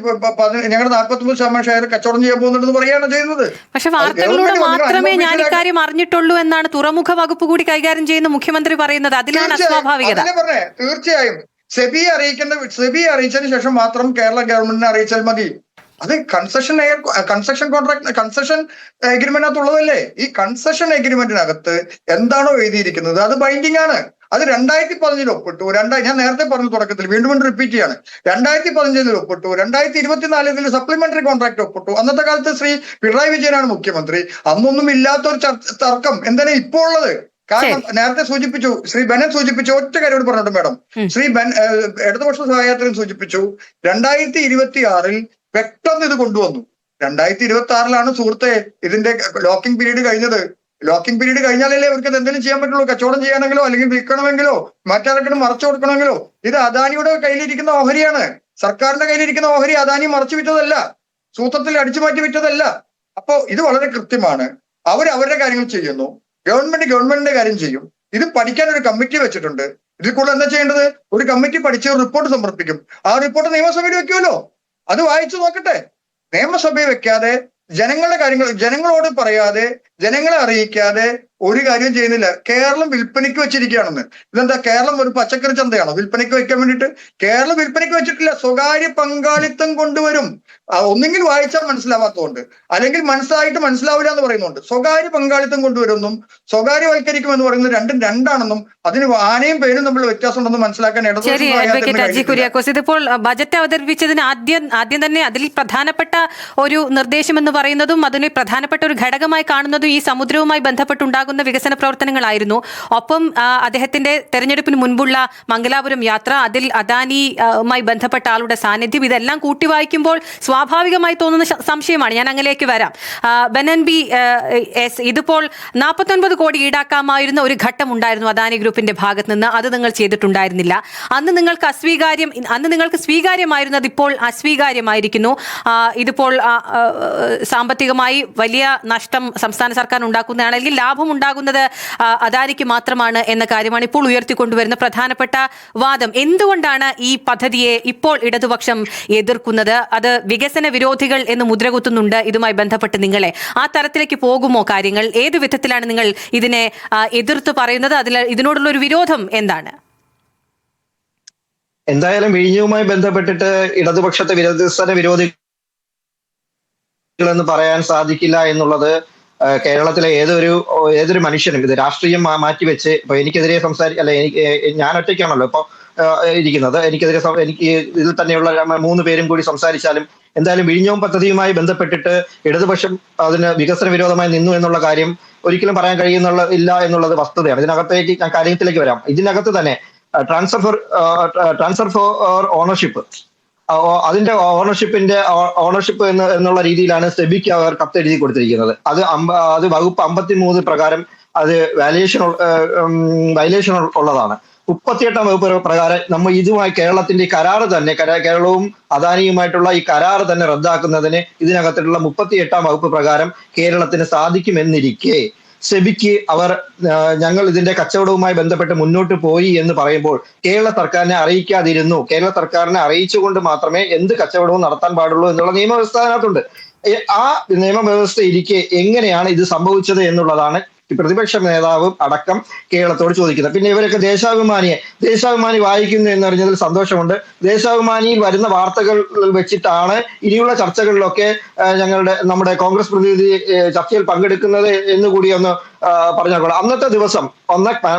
ഞങ്ങളുടെ 49% ഷെയർ കച്ചവടം ചെയ്യാൻ പോകുന്നുണ്ടെന്ന് പറയുകയാണ് ചെയ്യുന്നത്. പക്ഷെ വാർത്തകളിലൂടെ മാത്രമേ ഞാൻ ഇക്കാര്യം അറിഞ്ഞിട്ടുള്ളൂ എന്നാണ് തുറമുഖ വകുപ്പ് കൂടി കൈകാര്യം ചെയ്യുന്ന മുഖ്യമന്ത്രി പറയുന്നത്. അതിലാണ് അസ്വാഭാവികത. പറഞ്ഞേ, തീർച്ചയായും സെബിയെ അറിയിച്ചതിന് ശേഷം മാത്രം കേരള ഗവൺമെന്റിനെ അറിയിച്ചാൽ മതി. അത് കൺസെഷൻ എഗ്രിമെന്റിനകത്തുള്ളതല്ലേ. ഈ കൺസെഷൻ എഗ്രിമെന്റിനകത്ത് എന്താണോ എഴുതിയിരിക്കുന്നത് അത് ബൈൻഡിങ് ആണ്. അത് 2015 ഒപ്പിട്ടു. ഞാൻ നേരത്തെ പറഞ്ഞു തുടക്കത്തിൽ, വീണ്ടും റിപ്പീറ്റ് ചെയ്യാണ്. 2015 ഒപ്പിട്ടു. 2024 സപ്ലിമെന്ററി കോൺട്രാക്ട് ഒപ്പിട്ടു. അന്നത്തെ കാലത്ത് ശ്രീ പിണറായി വിജയനാണ് മുഖ്യമന്ത്രി. അന്നൊന്നും ഇല്ലാത്തൊരു തർക്കം എന്താണ് ഇപ്പോൾ ഉള്ളത്? കാരണം നേരത്തെ സൂചിപ്പിച്ചു, ശ്രീ ബെനൻ സൂചിപ്പിച്ചു, ഒറ്റ കാര്യം പറഞ്ഞിട്ടുണ്ട് മാഡം. ഇടതുപക്ഷ സഹായത്തിലും സൂചിപ്പിച്ചു, 2026 പെട്ടെന്ന് ഇത് കൊണ്ടുവന്നു. 2026 സുഹൃത്തെ ഇതിന്റെ ലോക്കിംഗ് പീരീഡ് കഴിഞ്ഞത്. ലോക്കിംഗ് പീരീഡ് കഴിഞ്ഞാലല്ലേ അവർക്ക് എന്തെങ്കിലും ചെയ്യാൻ പറ്റുള്ളൂ. കച്ചവടം ചെയ്യാനെങ്കിലോ അല്ലെങ്കിൽ വിൽക്കണമെങ്കിലോ മറ്റാർക്കെങ്കിലും മറച്ചു കൊടുക്കണമെങ്കിലോ. ഇത് അദാനിയുടെ കയ്യിലിരിക്കുന്ന ഓഹരിയാണ്. സർക്കാരിന്റെ കയ്യിലിരിക്കുന്ന ഓഹരി അദാനി മറച്ചു വിറ്റതല്ല, സൂത്രത്തിൽ അടിച്ചു മാറ്റി വിറ്റതല്ല. അപ്പോ ഇത് വളരെ കൃത്യമാണ്. അവരുടെ കാര്യങ്ങൾ ചെയ്യുന്നു, ഗവൺമെന്റിന്റെ കാര്യം ചെയ്യും. ഇത് പഠിക്കാൻ ഒരു കമ്മിറ്റി വെച്ചിട്ടുണ്ട്. ഇതിൽ കൂടുതൽ എന്താ ചെയ്യേണ്ടത്? ഒരു കമ്മിറ്റി പഠിച്ച് ഒരു റിപ്പോർട്ട് സമർപ്പിക്കും. ആ റിപ്പോർട്ട് നിയമസഭയിൽ വെക്കുമല്ലോ, അത് വായിച്ചു നോക്കട്ടെ. നിയമസഭയിൽ വെക്കാതെ ജനങ്ങളോട് പറയാതെ ജനങ്ങളെ അറിയിക്കാതെ ഒരു കാര്യം ചെയ്യുന്നില്ല. കേരളം വിൽപ്പനയ്ക്ക് വെച്ചിരിക്കുകയാണെന്ന്. ഇതെന്താ, കേരളം ഒരു പച്ചക്കറി ചന്തയാണോ വിൽപ്പനയ്ക്ക് വെക്കാൻ വേണ്ടിയിട്ട്? കേരളം വിൽപ്പനയ്ക്ക് വെച്ചിട്ടില്ല, സ്വകാര്യ പങ്കാളിത്തം കൊണ്ടുവരും. ഒന്നെങ്കിൽ വായിച്ചാൽ മനസ്സിലാവാത്തതുകൊണ്ട്, അല്ലെങ്കിൽ മനസ്സിലാവില്ല എന്ന് പറയുന്നുണ്ട്. സ്വകാര്യ പങ്കാളിത്തം കൊണ്ടുവരുമെന്നും സ്വകാര്യവൽക്കരിക്കുമെന്ന് പറയുന്നത് രണ്ടും രണ്ടാണെന്നും അതിന് ആനയും പേരും തമ്മിൽ വ്യത്യാസം ഉണ്ടെന്ന് മനസ്സിലാക്കാൻ കുര്യാക്കോസ്, ഇതിപ്പോൾ ബജറ്റ് അവതരിപ്പിച്ചതിന് ആദ്യം തന്നെ അതിൽ പ്രധാനപ്പെട്ട ഒരു നിർദ്ദേശം എന്ന് പറയുന്നതും അതിന് പ്രധാനപ്പെട്ട ഒരു ഘടകമായി കാണുന്നതും ഈ സമുദ്രവുമായി ബന്ധപ്പെട്ടുണ്ടാകുന്ന വികസന പ്രവർത്തനങ്ങളായിരുന്നു. ഒപ്പം അദ്ദേഹത്തിന്റെ തെരഞ്ഞെടുപ്പിന് മുൻപുള്ള മംഗലാപുരം യാത്ര, അതിൽ അദാനിയുമായി ബന്ധപ്പെട്ട ആളുടെ സാന്നിധ്യം, ഇതെല്ലാം കൂട്ടി വായിക്കുമ്പോൾ സ്വാഭാവികമായി തോന്നുന്ന സംശയമാണ്. ഞാൻ അങ്ങനെയൊക്കെ വരാം. ബെനൻബി എസ്, ഇതിപ്പോൾ 49 കോടി ഈടാക്കാമായിരുന്ന ഒരു ഘട്ടം ഉണ്ടായിരുന്നു അദാനി ഗ്രൂപ്പിന്റെ ഭാഗത്ത് നിന്ന്. അത് നിങ്ങൾ ചെയ്തിട്ടുണ്ടായിരുന്നില്ല. അന്ന് നിങ്ങൾക്ക് സ്വീകാര്യമായിരുന്നത് ഇപ്പോൾ അസ്വീകാര്യമായിരിക്കുന്നു. ഇതിപ്പോൾ സാമ്പത്തികമായി വലിയ നഷ്ടം സംസ്ഥാന സർക്കാർ ഉണ്ടാക്കുന്നതാണ്, അല്ലെങ്കിൽ ലാഭം ഉണ്ടാകുന്നത് അദാനിക്ക് മാത്രമാണ് എന്ന കാര്യമാണ് ഇപ്പോൾ ഉയർത്തിക്കൊണ്ടുവരുന്ന പ്രധാനപ്പെട്ട വാദം. എന്തുകൊണ്ടാണ് ഈ പദ്ധതിയെ ഇപ്പോൾ ഇടതുപക്ഷം എതിർക്കുന്നത്? അത് വികസന വിരോധികൾ എന്ന് മുദ്രകുത്തുന്നുണ്ട് ഇതുമായി ബന്ധപ്പെട്ട് നിങ്ങളെ. ആ തരത്തിലേക്ക് പോകുമോ കാര്യങ്ങൾ? ഏത് വിധത്തിലാണ് നിങ്ങൾ ഇതിനെ എതിർത്ത് പറയുന്നത്? ഇതിനോടുള്ള ഒരു വിരോധം എന്താണ്? എന്തായാലും വിഴിഞ്ഞവുമായി ബന്ധപ്പെട്ടിട്ട് ഇടതുപക്ഷത്തെ വികസന വിരോധികളെന്ന് പറയാൻ സാധിക്കില്ല എന്നുള്ളത് കേരളത്തിലെ ഏതൊരു മനുഷ്യനും, ഇത് രാഷ്ട്രീയം മാറ്റിവെച്ച് ഇപ്പൊ എനിക്കെതിരെ ഞാൻ ഒറ്റയ്ക്കാണല്ലോ ഇപ്പൊ ഇരിക്കുന്നത്, എനിക്കെതിരെ എനിക്ക് ഇതിൽ തന്നെയുള്ള 3 പേരും കൂടി സംസാരിച്ചാലും എന്തായാലും വിഴിഞ്ഞവും പദ്ധതിയുമായി ബന്ധപ്പെട്ടിട്ട് ഇടതുപക്ഷം അതിന് വികസന വിരോധമായി നിന്നു എന്നുള്ള കാര്യം ഒരിക്കലും പറയാൻ ഇല്ല എന്നുള്ളത് വസ്തുതയാണ്. ഇതിനകത്തേക്ക് ഞാൻ കാര്യത്തിലേക്ക് വരാം. ഇതിനകത്ത് തന്നെ ട്രാൻസ്ഫർ ഫോർ ഓണർഷിപ്പ്, അതിന്റെ ഓണർഷിപ്പ് എന്നുള്ള രീതിയിലാണ് സെബിക്ക് അവർ കത്തെഴുതി കൊടുത്തിരിക്കുന്നത്. അത് വകുപ്പ് 53 പ്രകാരം അത് വയലേഷൻ ഉള്ളതാണ്. 38-ാം വകുപ്പ് പ്രകാരം നമ്മൾ ഇതുമായി കേരളത്തിന്റെ കരാറ് തന്നെ കേരളവും അദാനിയുമായിട്ടുള്ള ഈ കരാറ് തന്നെ റദ്ദാക്കുന്നതിന് ഇതിനകത്തുള്ള 38-ാം വകുപ്പ് പ്രകാരം കേരളത്തിന് സാധിക്കുമെന്നിരിക്കെ സെബിക്ക് ഞങ്ങൾ ഇതിന്റെ കച്ചവടവുമായി ബന്ധപ്പെട്ട് മുന്നോട്ട് പോയി എന്ന് പറയുമ്പോൾ കേരള സർക്കാരിനെ അറിയിക്കാതിരുന്നു. കേരള സർക്കാരിനെ അറിയിച്ചുകൊണ്ട് മാത്രമേ എന്ത് കച്ചവടവും നടത്താൻ പാടുള്ളൂ എന്നുള്ള നിയമവ്യവസ്ഥ അതിനകത്തുണ്ട്. ആ നിയമവ്യവസ്ഥ ഇരിക്കെ എങ്ങനെയാണ് ഇത് സംഭവിച്ചത് എന്നുള്ളതാണ് പ്രതിപക്ഷ നേതാവ് അടക്കം കേരളത്തോട് ചോദിക്കുന്നത്. പിന്നെ ഇവരൊക്കെ ദേശാഭിമാനി വായിക്കുന്നു എന്നറിഞ്ഞതിൽ സന്തോഷമുണ്ട്. ദേശാഭിമാനിയിൽ വരുന്ന വാർത്തകൾ വെച്ചിട്ടാണ് ഇനിയുള്ള ചർച്ചകളിലൊക്കെ നമ്മുടെ കോൺഗ്രസ് പ്രതിനിധി ചർച്ചയിൽ പങ്കെടുക്കുന്നത് എന്നുകൂടി ഒന്ന് പറഞ്ഞാൽ അന്നത്തെ ദിവസം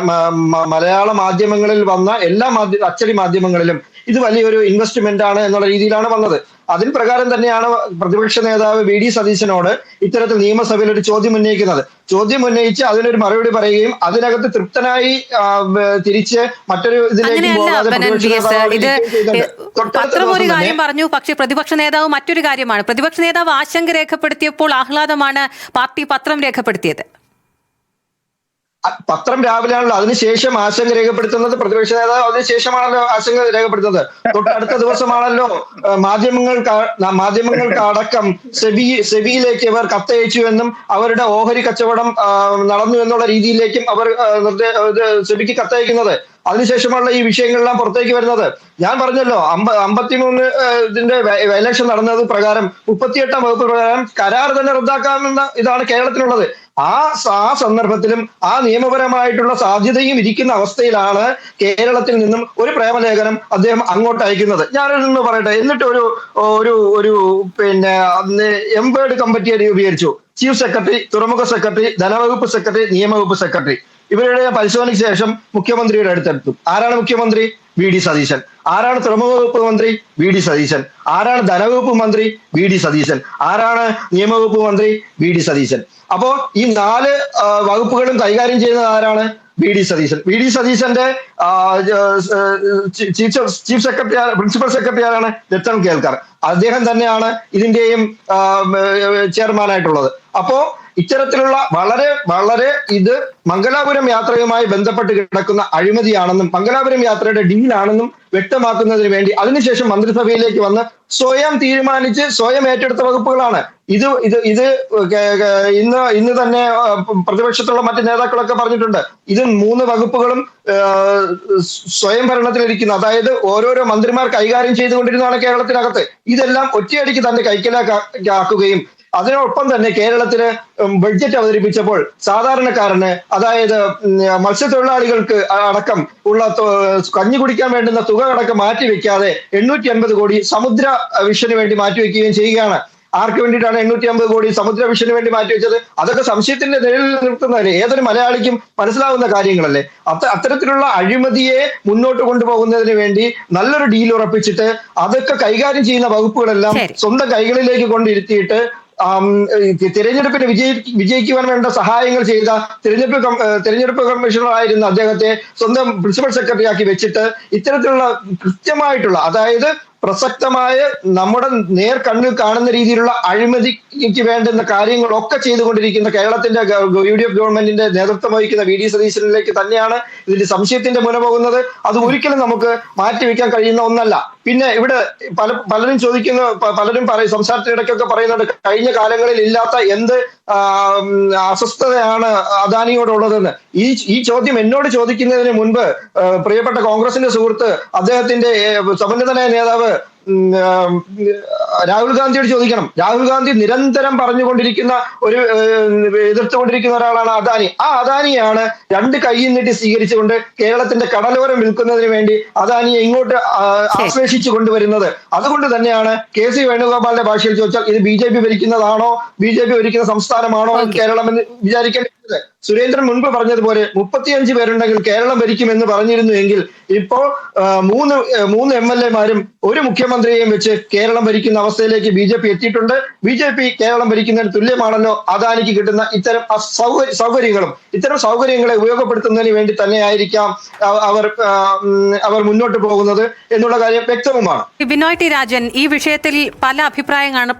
മലയാള മാധ്യമങ്ങളിൽ വന്ന എല്ലാ അച്ചടി മാധ്യമങ്ങളിലും ഇത് വലിയൊരു ഇൻവെസ്റ്റ്മെന്റ് ആണ് എന്നുള്ള രീതിയിലാണ് വന്നത്. അതിന് പ്രകാരം തന്നെയാണ് പ്രതിപക്ഷ നേതാവ് വി ഡി സതീശനോട് ഇത്തരത്തിൽ നിയമസഭയിൽ ഒരു ചോദ്യം ഉന്നയിച്ച് അതിനൊരു മറുപടി പറയുകയും അതിനകത്ത് തൃപ്തനായി തിരിച്ച് മറ്റൊരു ഇതിലേക്ക് ഒരു കാര്യം പറഞ്ഞു. പക്ഷേ പ്രതിപക്ഷ നേതാവ് മറ്റൊരു കാര്യമാണ്. പ്രതിപക്ഷ നേതാവ് ആശങ്ക രേഖപ്പെടുത്തിയപ്പോൾ ആഹ്ലാദമാണ് പാർട്ടി പത്രം രേഖപ്പെടുത്തിയത്. പത്രം രാവിലെയാണല്ലോ, അതിനുശേഷം ആശങ്ക രേഖപ്പെടുത്തുന്നത് പ്രതിപക്ഷ നേതാവ്. അതിനുശേഷമാണല്ലോ ആശങ്ക രേഖപ്പെടുത്തുന്നത്. തൊട്ടടുത്ത ദിവസമാണല്ലോ മാധ്യമങ്ങൾക്ക് അടക്കം സെബിയിലേക്ക് ഇവർ കത്തയച്ചു എന്നും അവരുടെ ഓഹരി കച്ചവടം നടന്നു എന്നുള്ള രീതിയിലേക്കും അവർ സെബിക്ക് കത്തയക്കുന്നത്. അതിനുശേഷമുള്ള ഈ വിഷയങ്ങളെല്ലാം പുറത്തേക്ക് വരുന്നത്. ഞാൻ പറഞ്ഞല്ലോ 53 ഇതിന്റെ വയലേഷൻ നടന്നത് പ്രകാരം 38-ാം വകുപ്പ് പ്രകാരം കരാർ തന്നെ റദ്ദാക്കാമെന്ന ഇതാണ് കേരളത്തിനുള്ളത്. ആ സന്ദർഭത്തിലും ആ നിയമപരമായിട്ടുള്ള സാധ്യതയും ഇരിക്കുന്ന അവസ്ഥയിലാണ് കേരളത്തിൽ നിന്നും ഒരു പ്രേമലേഖനം അദ്ദേഹം അങ്ങോട്ട് അയക്കുന്നത്. ഞാനൊന്ന് പറയട്ടെ. എന്നിട്ട് ഒരു പിന്നെ എംബേർഡ് കമ്മിറ്റിയെ രൂപീകരിച്ചു. ചീഫ് സെക്രട്ടറി, തുറമുഖ സെക്രട്ടറി, ധനവകുപ്പ് സെക്രട്ടറി, നിയമവകുപ്പ് സെക്രട്ടറി. ഇവരുടെ പരിശോധനയ്ക്ക് ശേഷം മുഖ്യമന്ത്രിയുടെ അടുത്തെടുത്തു. ആരാണ് മുഖ്യമന്ത്രി? V D Satheesan. ആരാണ് തുറമുഖ വകുപ്പ് മന്ത്രി? V D Satheesan. ആരാണ് ധനവകുപ്പ് മന്ത്രി? V D Satheesan. ആരാണ് നിയമവകുപ്പ് മന്ത്രി? V D Satheesan. അപ്പോ ഈ 4 വകുപ്പുകളും കൈകാര്യം ചെയ്യുന്നത് ആരാണ്? V D Satheesan. V D സതീശന്റെ ചീഫ് സെക്രട്ടറി, പ്രിൻസിപ്പൽ സെക്രട്ടറി ആരാണ്? രത്തൻ കേൽക്കർ. അദ്ദേഹം തന്നെയാണ് ഇതിന്റെയും ചെയർമാനായിട്ടുള്ളത്. അപ്പോ ഇത്തരത്തിലുള്ള വളരെ ഇത് മംഗലാപുരം യാത്രയുമായി ബന്ധപ്പെട്ട് കിടക്കുന്ന അഴിമതിയാണെന്നും മംഗലാപുരം യാത്രയുടെ ഡീലാണെന്നും വ്യക്തമാക്കുന്നതിന് വേണ്ടി അതിനുശേഷം മന്ത്രിസഭയിലേക്ക് വന്ന് സ്വയം തീരുമാനിച്ച് സ്വയം ഏറ്റെടുത്ത വകുപ്പുകളാണ് ഇത്. ഇന്ന് തന്നെ പ്രതിപക്ഷത്തുള്ള മറ്റ് നേതാക്കളൊക്കെ പറഞ്ഞിട്ടുണ്ട്. ഇത് 3 വകുപ്പുകളും സ്വയം ഭരണത്തിലിരിക്കുന്ന, അതായത് ഓരോരോ മന്ത്രിമാർ കൈകാര്യം ചെയ്തുകൊണ്ടിരുന്നതാണ് കേരളത്തിനകത്ത്. ഇതെല്ലാം ഒറ്റയടിക്ക് തന്നെ കൈക്കലാക്കുകയും അതിനൊപ്പം തന്നെ കേരളത്തിന് ബഡ്ജറ്റ് അവതരിപ്പിച്ചപ്പോൾ സാധാരണക്കാരന്, അതായത് മത്സ്യത്തൊഴിലാളികൾക്ക് അടക്കം ഉള്ള കഞ്ഞി കുടിക്കാൻ വേണ്ടുന്ന തുക അടക്കം മാറ്റിവെക്കാതെ 850 കോടി സമുദ്ര വിഷന് വേണ്ടി മാറ്റിവെക്കുകയും ചെയ്യുകയാണ്. ആർക്ക് വേണ്ടിയിട്ടാണ് 850 കോടി സമുദ്ര വിഷന് വേണ്ടി മാറ്റിവെച്ചത്? അതൊക്കെ സംശയത്തിന്റെ നിഴലിൽ നിർത്തുന്നതല്ലേ? ഏതൊരു മലയാളിക്കും മനസ്സിലാവുന്ന കാര്യങ്ങളല്ലേ? അത്തരത്തിലുള്ള അഴിമതിയെ മുന്നോട്ട് കൊണ്ടുപോകുന്നതിന് വേണ്ടി നല്ലൊരു ഡീൽ ഉറപ്പിച്ചിട്ട് അതൊക്കെ കൈകാര്യം ചെയ്യുന്ന വകുപ്പുകളെല്ലാം സ്വന്തം കൈകളിലേക്ക് കൊണ്ടിരുത്തിയിട്ട് തിരഞ്ഞെടുപ്പിന് വിജയിക്കുവാൻ വേണ്ട സഹായങ്ങൾ ചെയ്ത തിരഞ്ഞെടുപ്പ് കമ്മീഷണറായിരുന്ന അദ്ദേഹത്തെ സ്വന്തം പ്രിൻസിപ്പൽ സെക്രട്ടറി ആക്കി വെച്ചിട്ട് ഇത്തരത്തിലുള്ള കൃത്യമായിട്ടുള്ള, അതായത് പ്രസക്തമായ നമ്മുടെ കണ്ണിൽ കാണുന്ന രീതിയിലുള്ള അഴിമതിക്ക് വേണ്ടുന്ന കാര്യങ്ങളൊക്കെ ചെയ്തുകൊണ്ടിരിക്കുന്ന കേരളത്തിന്റെ UDF ഗവൺമെന്റിന്റെ നേതൃത്വം വഹിക്കുന്ന VD സതീശനിലേക്ക് തന്നെയാണ് ഇതിന്റെ സംശയത്തിന്റെ മുന പോകുന്നത്. അത് ഒരിക്കലും നമുക്ക് മാറ്റിവെക്കാൻ കഴിയുന്ന ഒന്നല്ല. പിന്നെ ഇവിടെ പലരും ചോദിക്കുന്ന, പലരും സംസാരത്തിനിടയ്ക്കൊക്കെ പറയുന്നുണ്ട് കഴിഞ്ഞ കാലങ്ങളിൽ ഇല്ലാത്ത എന്ത് അസ്വസ്ഥതയാണ് അദാനിയോടുള്ളതെന്ന്. ഈ ചോദ്യം എന്നോട് ചോദിക്കുന്നതിന് മുൻപ് പ്രിയപ്പെട്ട കോൺഗ്രസിന്റെ സുഹൃത്ത്, അദ്ദേഹത്തിന്റെ സമുന്നതനായ നേതാവ് രാഹുൽ ഗാന്ധിയോട് ചോദിക്കണം. രാഹുൽ ഗാന്ധി നിരന്തരം പറഞ്ഞുകൊണ്ടിരിക്കുന്ന എതിർത്തുകൊണ്ടിരിക്കുന്ന ഒരാളാണ് അദാനി. ആ അദാനിയാണ് രണ്ട് കൈയും നീട്ടി സ്വീകരിച്ചുകൊണ്ട് കേരളത്തിന്റെ കടലോരം വിൽക്കുന്നതിന് വേണ്ടി അദാനിയെ ഇങ്ങോട്ട് ആശ്ലേഷിച്ചു കൊണ്ടുവരുന്നത്. അതുകൊണ്ട് തന്നെയാണ് KC വേണുഗോപാലിന്റെ ഭാഷയിൽ ചോദിച്ചാൽ ഇത് BJP ഭരിക്കുന്നതാണോ, BJP ഭരിക്കുന്ന സംസ്ഥാനമാണോ കേരളം എന്ന് വിചാരിക്കേണ്ടത്. സുരേന്ദ്രൻ മുൻപ് പറഞ്ഞതുപോലെ 35 പേരുണ്ടെങ്കിൽ കേരളം ഭരിക്കുമെന്ന് പറഞ്ഞിരുന്നു എങ്കിൽ ഇപ്പോൾ മൂന്ന് MLA-മാരും ഒരു മുഖ്യമന്ത്രിയെയും വെച്ച് കേരളം ഭരിക്കുന്ന അവസ്ഥയിലേക്ക് BJP എത്തിയിട്ടുണ്ട്. BJP കേരളം ഭരിക്കുന്നതിന് തുല്യമാണല്ലോ അദാനിക്ക് കിട്ടുന്ന ഇത്തരം സൗകര്യങ്ങളും. ഇത്തരം സൗകര്യങ്ങളെ ഉപയോഗപ്പെടുത്തുന്നതിന് വേണ്ടി തന്നെയായിരിക്കാം അവർ മുന്നോട്ട് പോകുന്നത് എന്നുള്ള കാര്യം വ്യക്തവുമാണ്. ബിനോയ് ടി രാജൻ, ഈ വിഷയത്തിൽ പല അഭിപ്രായങ്ങളാണ്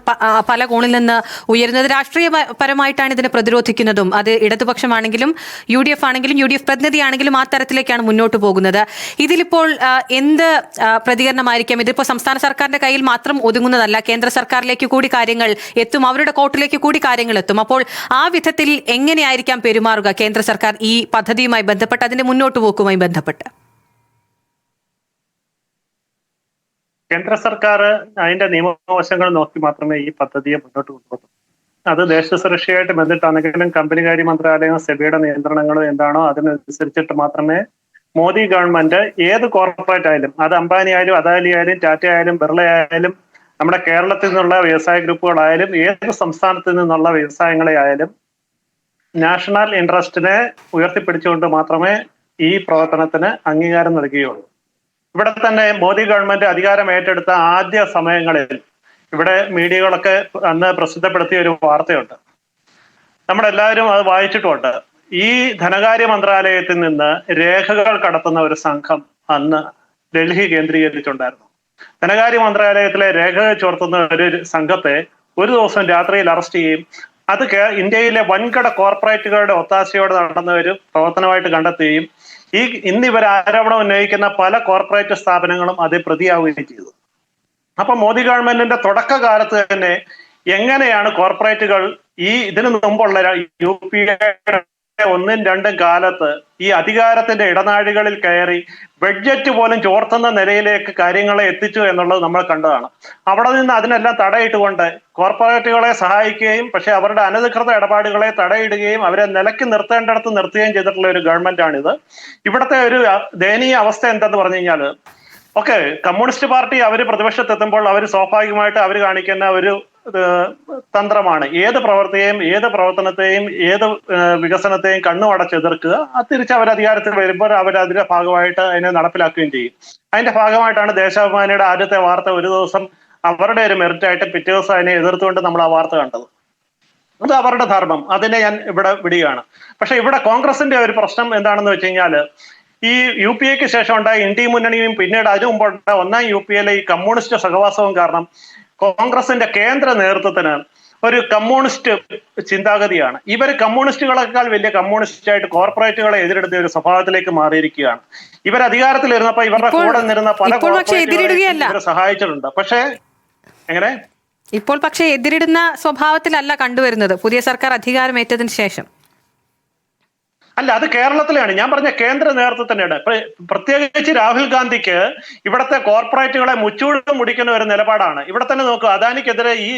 പല കോണിൽ നിന്ന് ഉയരുന്നത്. രാഷ്ട്രീയപരമായിട്ടാണ് ഇതിനെ പ്രതിരോധിക്കുന്നതും. അത് ഇടതുപക്ഷമാണെങ്കിലും UDF ആണെങ്കിലും UDF പ്രതിനിധിയാണെങ്കിലും ആ തരത്തിലേക്കാണ് മുന്നോട്ട് പോകുന്നത്. ഇതിലിപ്പോൾ എന്ത് പ്രതികരണമായിരിക്കാം? ഇതിപ്പോൾ സംസ്ഥാന സർക്കാരിന്റെ കയ്യിൽ മാത്രം ഒതുങ്ങുന്നതല്ല, കേന്ദ്ര സർക്കാരിലേക്ക് കൂടി കാര്യങ്ങൾ എത്തും, അവരുടെ കോർട്ടിലേക്ക് കൂടി കാര്യങ്ങൾ എത്തും. അപ്പോൾ ആ വിധത്തിൽ എങ്ങനെയായിരിക്കാം പെരുമാറുക കേന്ദ്ര സർക്കാർ ഈ പദ്ധതിയുമായി ബന്ധപ്പെട്ട്, അതിന്റെ മുന്നോട്ട് പോക്കുമായി ബന്ധപ്പെട്ട്? കേന്ദ്ര സർക്കാർ അതിന്റെ നിയമവശങ്ങൾ നോക്കി മാത്രമേ ഈ പദ്ധതിയെ മുന്നോട്ട് കൊണ്ടുപോകൂ. അത് ദേശസുരക്ഷയായിട്ട് ബന്ധപ്പെട്ടാണെങ്കിലും കമ്പനികാര്യ മന്ത്രാലയം സെബിയുടെ നിയന്ത്രണങ്ങളും എന്താണോ അതിനനുസരിച്ചിട്ട് മാത്രമേ മോദി ഗവൺമെന്റ് ഏത് കോർപ്പറേറ്റ് ആയാലും, അത് അംബാനി ആയാലും അദാനി ആയാലും ടാറ്റ ആയാലും ബിർള ആയാലും നമ്മുടെ കേരളത്തിൽ നിന്നുള്ള വ്യവസായ ഗ്രൂപ്പുകളായാലും ഏത് സംസ്ഥാനത്ത് നിന്നുള്ള വ്യവസായങ്ങളെ ആയാലും നാഷണൽ ഇൻട്രസ്റ്റിനെ ഉയർത്തിപ്പിടിച്ചുകൊണ്ട് മാത്രമേ ഈ പ്രവർത്തനത്തിന് അംഗീകാരം നൽകുകയുള്ളൂ. ഇവിടെ തന്നെ മോദി ഗവൺമെന്റ് അധികാരം ഏറ്റെടുത്ത ആദ്യ സമയങ്ങളിൽ ഇവിടെ മീഡിയകളൊക്കെ അന്ന് പ്രസിദ്ധപ്പെടുത്തിയ ഒരു വാർത്തയുണ്ട്, നമ്മളെല്ലാവരും അത് വായിച്ചിട്ടുമുണ്ട്. ഈ ധനകാര്യ മന്ത്രാലയത്തിൽ നിന്ന് രേഖകൾ കടത്തുന്ന ഒരു സംഘം അന്ന് ഡൽഹി കേന്ദ്രീകരിച്ചുണ്ടായിരുന്നു. ധനകാര്യ മന്ത്രാലയത്തിലെ രേഖകൾ ചോർത്തുന്ന ഒരു സംഘത്തെ ഒരു ദിവസം രാത്രിയിൽ അറസ്റ്റ് ചെയ്യും. അത് ഇന്ത്യയിലെ വൻകിട കോർപ്പറേറ്റുകളുടെ ഒത്താശയോടെ നടന്ന ഒരു പ്രവർത്തനമായിട്ട് കണ്ടെത്തുകയും ഇന്നിവർ ആരോപണം ഉന്നയിക്കുന്ന പല കോർപ്പറേറ്റ് സ്ഥാപനങ്ങളും അതിൽ പ്രതിയാവുകയും ചെയ്തു. അപ്പൊ മോദി ഗവൺമെന്റിന്റെ തുടക്കകാലത്ത് തന്നെ എങ്ങനെയാണ് കോർപ്പറേറ്റുകൾ ഇതിനു മുമ്പുള്ള UPA 1, 2 കാലത്ത് ഈ അധികാരത്തിന്റെ ഇടനാഴികളിൽ കയറി ബഡ്ജറ്റ് പോലും ചോർത്തുന്ന നിലയിലേക്ക് കാര്യങ്ങളെ എത്തിച്ചു എന്നുള്ളത് നമ്മൾ കണ്ടതാണ്. അവിടെ നിന്ന് അതിനെല്ലാം തടയിട്ടുകൊണ്ട് കോർപ്പറേറ്റുകളെ സഹായിക്കുകയും പക്ഷെ അവരുടെ അനധികൃത ഇടപാടുകളെ തടയിടുകയും അവരെ നിലയ്ക്ക് നിർത്തേണ്ടിടത്ത് നിർത്തുകയും ചെയ്തിട്ടുള്ള ഒരു ഗവൺമെന്റാണിത്. ഇവിടുത്തെ ഒരു ദയനീയ അവസ്ഥ എന്തെന്ന് പറഞ്ഞു കഴിഞ്ഞാൽ, ഓക്കെ, കമ്മ്യൂണിസ്റ്റ് പാർട്ടി അവർ പ്രതിപക്ഷത്തെത്തുമ്പോൾ അവർ സ്വാഭാവികമായിട്ട് അവർ കാണിക്കുന്ന ഒരു തന്ത്രമാണ് ഏത് പ്രവൃത്തിയെയും ഏത് പ്രവർത്തനത്തെയും ഏത് വികസനത്തെയും കണ്ണുമടച്ചെതിർക്കുക. തിരിച്ച് അവർ അധികാരത്തിൽ വരുമ്പോൾ അവർ അതിന്റെ ഭാഗമായിട്ട് അതിനെ നടപ്പിലാക്കുകയും ചെയ്യും. അതിന്റെ ഭാഗമായിട്ടാണ് ദേശാഭിമാനിയുടെ ആദ്യത്തെ വാർത്ത ഒരു ദിവസം അവരുടെ ഒരു മെറിറ്റായിട്ട് പിറ്റേ ദിവസം അതിനെ എതിർത്തുകൊണ്ട് നമ്മൾ ആ വാർത്ത കണ്ടത്. അത് അവരുടെ ധർമ്മം, അതിനെ ഞാൻ ഇവിടെ വിടുകയാണ്. പക്ഷെ ഇവിടെ കോൺഗ്രസിന്റെ ഒരു പ്രശ്നം എന്താണെന്ന് വെച്ച് കഴിഞ്ഞാൽ, ഈ UPAക്ക് ശേഷം ഉണ്ടായ ഇന്ത്യ മുന്നണിയും പിന്നീട് അതിനു മുമ്പുണ്ടായ ഒന്നാം UPAയിലെ ഈ കമ്മ്യൂണിസ്റ്റ് സഹവാസവും കാരണം കോൺഗ്രസിന്റെ കേന്ദ്ര നേതൃത്വത്തിന് ഒരു കമ്മ്യൂണിസ്റ്റ് ചിന്താഗതിയാണ്. ഇവർ കമ്മ്യൂണിസ്റ്റുകളെക്കാൾ വലിയ കമ്മ്യൂണിസ്റ്റായിട്ട് കോർപ്പറേറ്റുകളെ എതിരെടുത്ത ഒരു സ്വഭാവത്തിലേക്ക് മാറിയിരിക്കുകയാണ്. ഇവർ അധികാരത്തിലിരുന്നപ്പോൾ ഇവരുടെ കൂടെ നിന്നിരുന്ന പല കോർപ്പറേറ്റുകളെയും ഇവരെ സഹായിച്ചിട്ടുണ്ട്. പക്ഷേ എങ്ങനെ ഇപ്പോൾ പക്ഷേ എതിരിടുന്ന സ്വഭാവത്തിലല്ല കണ്ടുവരുന്നത് പുതിയ സർക്കാർ അധികാരമേറ്റതിന് ശേഷം. അല്ല, അത് കേരളത്തിലാണ് ഞാൻ പറഞ്ഞ കേന്ദ്ര നേതൃത്വത്തിനാണ്. പ്രത്യേകിച്ച് രാഹുൽ ഗാന്ധിക്ക് ഇവിടുത്തെ കോർപ്പറേറ്റുകളെ മുച്ചൂടും മുടിക്കുന്ന ഒരു നിലപാടാണ്. ഇവിടെ തന്നെ നോക്കുക, അദാനിക്കെതിരെ ഈ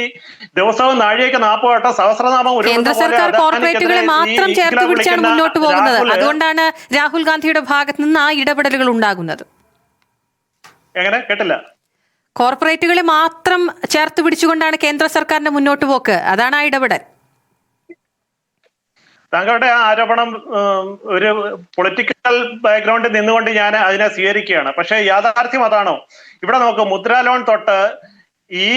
ദിവസവും നാഴികയ്ക്ക് 40 വട്ടം സഹസ്രനാമം കേന്ദ്ര സർക്കാർ കോർപ്പറേറ്റുകളെ മാത്രം ചേർത്ത് പിടിച്ചാണ് മുന്നോട്ട് പോകുന്നത്. അതുകൊണ്ടാണ് രാഹുൽ ഗാന്ധിയുടെ ഭാഗത്ത് നിന്ന് ആ ഇടപെടലുകൾ ഉണ്ടാകുന്നത്. എങ്ങനെ കേട്ടില്ല? കോർപ്പറേറ്റുകളെ മാത്രം ചേർത്ത് പിടിച്ചുകൊണ്ടാണ് കേന്ദ്ര സർക്കാരിന്റെ മുന്നോട്ട് പോക്ക്, അതാണ് ആ ഇടപെടൽ. താങ്കളുടെ ആ ആരോപണം ഒരു പൊളിറ്റിക്കൽ ബാക്ക്ഗ്രൗണ്ടിൽ നിന്നുകൊണ്ട് ഞാൻ അതിനെ സ്വീകരിക്കുകയാണ്. പക്ഷെ യാഥാർത്ഥ്യം അതാണോ? ഇവിടെ നോക്ക്, മുദ്രാ ലോൺ തൊട്ട് ഈ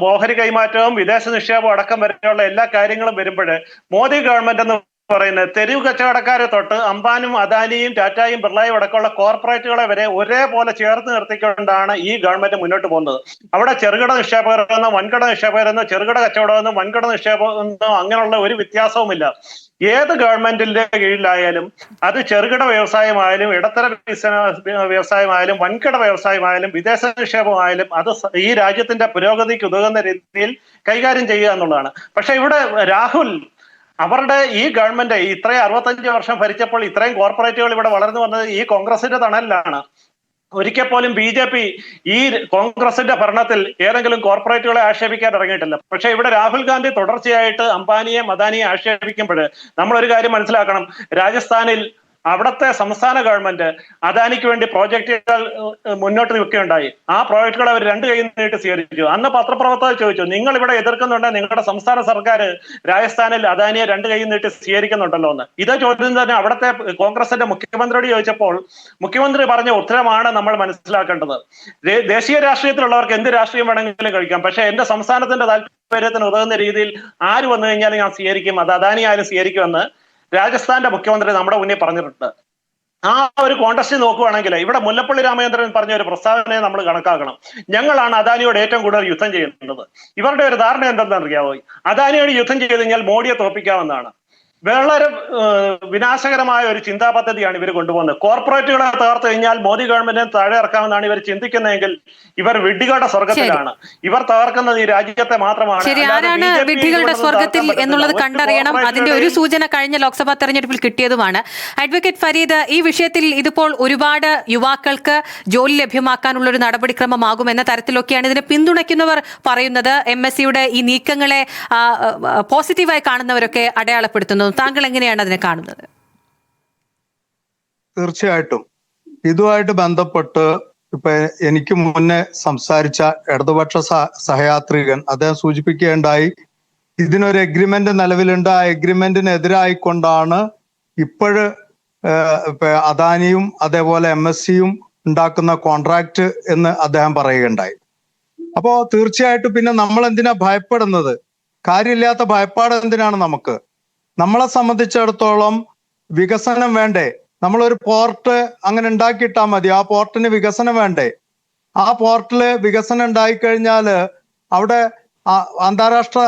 ഓഹരി കൈമാറ്റവും വിദേശ നിക്ഷേപവും അടക്കം വരെയുള്ള എല്ലാ കാര്യങ്ങളും വരുമ്പോൾ മോദി ഗവൺമെന്റ് എന്ന് പറയുന്നത് തെരുവ് കച്ചവടക്കാരെ തൊട്ട് അംബാനും അദാനിയും ടാറ്റായും ബിർളയും അടക്കമുള്ള കോർപ്പറേറ്റുകളെ വരെ ഒരേപോലെ ചേർത്ത് നിർത്തിക്കൊണ്ടാണ് ഈ ഗവൺമെന്റ് മുന്നോട്ട് പോകുന്നത്. അവിടെ ചെറുകിട നിക്ഷേപകരെന്നോ വൻകിട നിക്ഷേപകരെന്നോ ചെറുകിട കച്ചവടമെന്നോ വൻകിട നിക്ഷേപമെന്നോ അങ്ങനെയുള്ള ഒരു വ്യത്യാസവുമില്ല. ഏത് ഗവൺമെന്റിന്റെ കീഴിലായാലും അത് ചെറുകിട വ്യവസായമായാലും ഇടത്തര വ്യവസായമായാലും വൻകിട വ്യവസായമായാലും വിദേശ നിക്ഷേപമായാലും അത് ഈ രാജ്യത്തിന്റെ പുരോഗതിക്ക് ഉതകുന്ന രീതിയിൽ കൈകാര്യം ചെയ്യുക എന്നുള്ളതാണ്. പക്ഷെ ഇവിടെ രാഹുൽ അവരുടെ ഈ ഗവൺമെന്റ് ഇത്രയും 65 വർഷം ഭരിച്ചപ്പോൾ ഇത്രയും കോർപ്പറേറ്റുകൾ ഇവിടെ വളർന്നു വന്നത് ഈ കോൺഗ്രസിന്റെ തണലിലാണ്. ഒരിക്കൽ പോലും BJP ഈ കോൺഗ്രസിന്റെ ഭരണത്തിൽ ഏതെങ്കിലും കോർപ്പറേറ്റുകളെ ആക്ഷേപിക്കാൻ ഇറങ്ങിയിട്ടില്ല. പക്ഷെ ഇവിടെ രാഹുൽ ഗാന്ധി തുടർച്ചയായിട്ട് അംബാനിയെ അദാനിയെ ആക്ഷേപിക്കുമ്പോൾ നമ്മൾ ഒരു കാര്യം മനസ്സിലാക്കണം. രാജസ്ഥാനിൽ അവിടുത്തെ സംസ്ഥാന ഗവൺമെന്റ് അദാനിക്ക് വേണ്ടി പ്രോജക്റ്റുകൾ മുന്നോട്ട് വെക്കുകയുണ്ടായി. ആ പ്രോജക്റ്റുകൾ അവർ 2 കൈ നീട്ടി സ്വീകരിച്ചു. അന്ന് പത്രപ്രവർത്തകർ ചോദിച്ചു, നിങ്ങൾ ഇവിടെ എതിർക്കുന്നുണ്ട്, നിങ്ങളുടെ സംസ്ഥാന സർക്കാർ രാജസ്ഥാനിൽ അദാനിയെ 2 കൈ നീട്ടി സ്വീകരിക്കുന്നുണ്ടല്ലോ എന്ന്. ഇതേ ചോദ്യം തന്നെ അവിടുത്തെ കോൺഗ്രസിന്റെ മുഖ്യമന്ത്രിയോട് ചോദിച്ചപ്പോൾ മുഖ്യമന്ത്രി പറഞ്ഞ ഉത്തരമാണ് നമ്മൾ മനസ്സിലാക്കേണ്ടത്. ദേശീയ രാഷ്ട്രീയത്തിലുള്ളവർക്ക് എന്ത് രാഷ്ട്രീയം വേണമെങ്കിലും കഴിക്കാം, പക്ഷെ എന്റെ സംസ്ഥാനത്തിന്റെ താല്പര്യത്തിന് ഉതകുന്ന രീതിയിൽ ആര് വന്നു കഴിഞ്ഞാലും ഞാൻ സ്വീകരിക്കും, അത് അദാനി ആരും സ്വീകരിക്കുമെന്ന് രാജസ്ഥാന്റെ മുഖ്യമന്ത്രി നമ്മുടെ മുന്നിൽ പറഞ്ഞിട്ടുണ്ട്. ആ ഒരു കോണ്ടസ്റ്റ് നോക്കുകയാണെങ്കിൽ ഇവിടെ മുല്ലപ്പള്ളി രാമചന്ദ്രൻ പറഞ്ഞ ഒരു പ്രസ്താവനയെ നമ്മൾ കണക്കാക്കണം. ഞങ്ങളാണ് അദാനിയോട് ഏറ്റവും കൂടുതൽ യുദ്ധം ചെയ്യുന്നത്. ഇവരുടെ ഒരു ധാരണ എന്തെന്നറിയാമോ? അദാനിയോട് യുദ്ധം ചെയ്ത് കഴിഞ്ഞാൽ മോഡിയെ തോൽപ്പിക്കാമെന്നാണ്. വളരെ വിനാശകരമായ ഒരു ചിന്താ പദ്ധതിയാണ് ഇവർ കൊണ്ടുപോകുന്നത്. കോർപ്പറേറ്റുകളെ തകർത്ത് കഴിഞ്ഞാൽ മോദി ഗവൺമെന്റിനെ താഴെ ഇറക്കാമെന്നാണ് ഇവർ ചിന്തിക്കുന്നതെങ്കിൽ ഇവർ വിഡ്ഢികളുടെ സ്വർഗത്തിലാണ്. ഇവർ തകർക്കുന്നത് ഈ രാജ്യത്തെ മാത്രമാണ്. ശരി, ആരാണ് വിഡ്ഢികളുടെ സ്വർഗത്തിൽ എന്നുള്ളത് കണ്ടറിയണം. അതിന്റെ ഒരു സൂചന കഴിഞ്ഞ ലോക്സഭാ തെരഞ്ഞെടുപ്പിൽ കിട്ടിയതുമാണ്. അഡ്വക്കേറ്റ് ഫരീദ്, ഈ വിഷയത്തിൽ ഇതിപ്പോൾ ഒരുപാട് യുവാക്കൾക്ക് ജോലി ലഭ്യമാക്കാനുള്ള ഒരു നടപടിക്രമമാകും എന്ന തരത്തിലൊക്കെയാണ് ഇതിനെ പിന്തുണയ്ക്കുന്നവർ പറയുന്നത്. MSCയുടെ ഈ നീക്കങ്ങളെ പോസിറ്റീവായി കാണുന്നവരൊക്കെ അടയാളപ്പെടുത്തുന്നു. താങ്കൾ എങ്ങനെയാണ് അതിനെ കാണുന്നത്? തീർച്ചയായിട്ടും ഇതുമായിട്ട് ബന്ധപ്പെട്ട് ഇപ്പൊ എനിക്ക് മുന്നേ സംസാരിച്ച ഇടതുപക്ഷ സഹയാത്രികൻ അദ്ദേഹം സൂചിപ്പിക്കുകയുണ്ടായി, ഇതിനൊരു എഗ്രിമെന്റ് നിലവിലുണ്ട്. ആ എഗ്രിമെന്റിനെതിരായിക്കൊണ്ടാണ് ഇപ്പോഴ് അദാനിയും അതേപോലെ MSCയും ഉണ്ടാക്കുന്ന കോൺട്രാക്ട് എന്ന് അദ്ദേഹം പറയുകയുണ്ടായി. അപ്പോ തീർച്ചയായിട്ടും പിന്നെ നമ്മൾ എന്തിനാ ഭയപ്പെടുന്നത്? കാര്യമില്ലാത്ത ഭയപ്പാട് എന്തിനാണ് നമുക്ക്? നമ്മളെ സംബന്ധിച്ചിടത്തോളം വികസനം വേണ്ടേ? നമ്മളൊരു പോർട്ട് അങ്ങനെ ഉണ്ടാക്കിയിട്ടാൽ മതി? ആ പോർട്ടിന് വികസനം വേണ്ടേ? ആ പോർട്ടില് വികസനം ഉണ്ടായിക്കഴിഞ്ഞാൽ അവിടെ അന്താരാഷ്ട്ര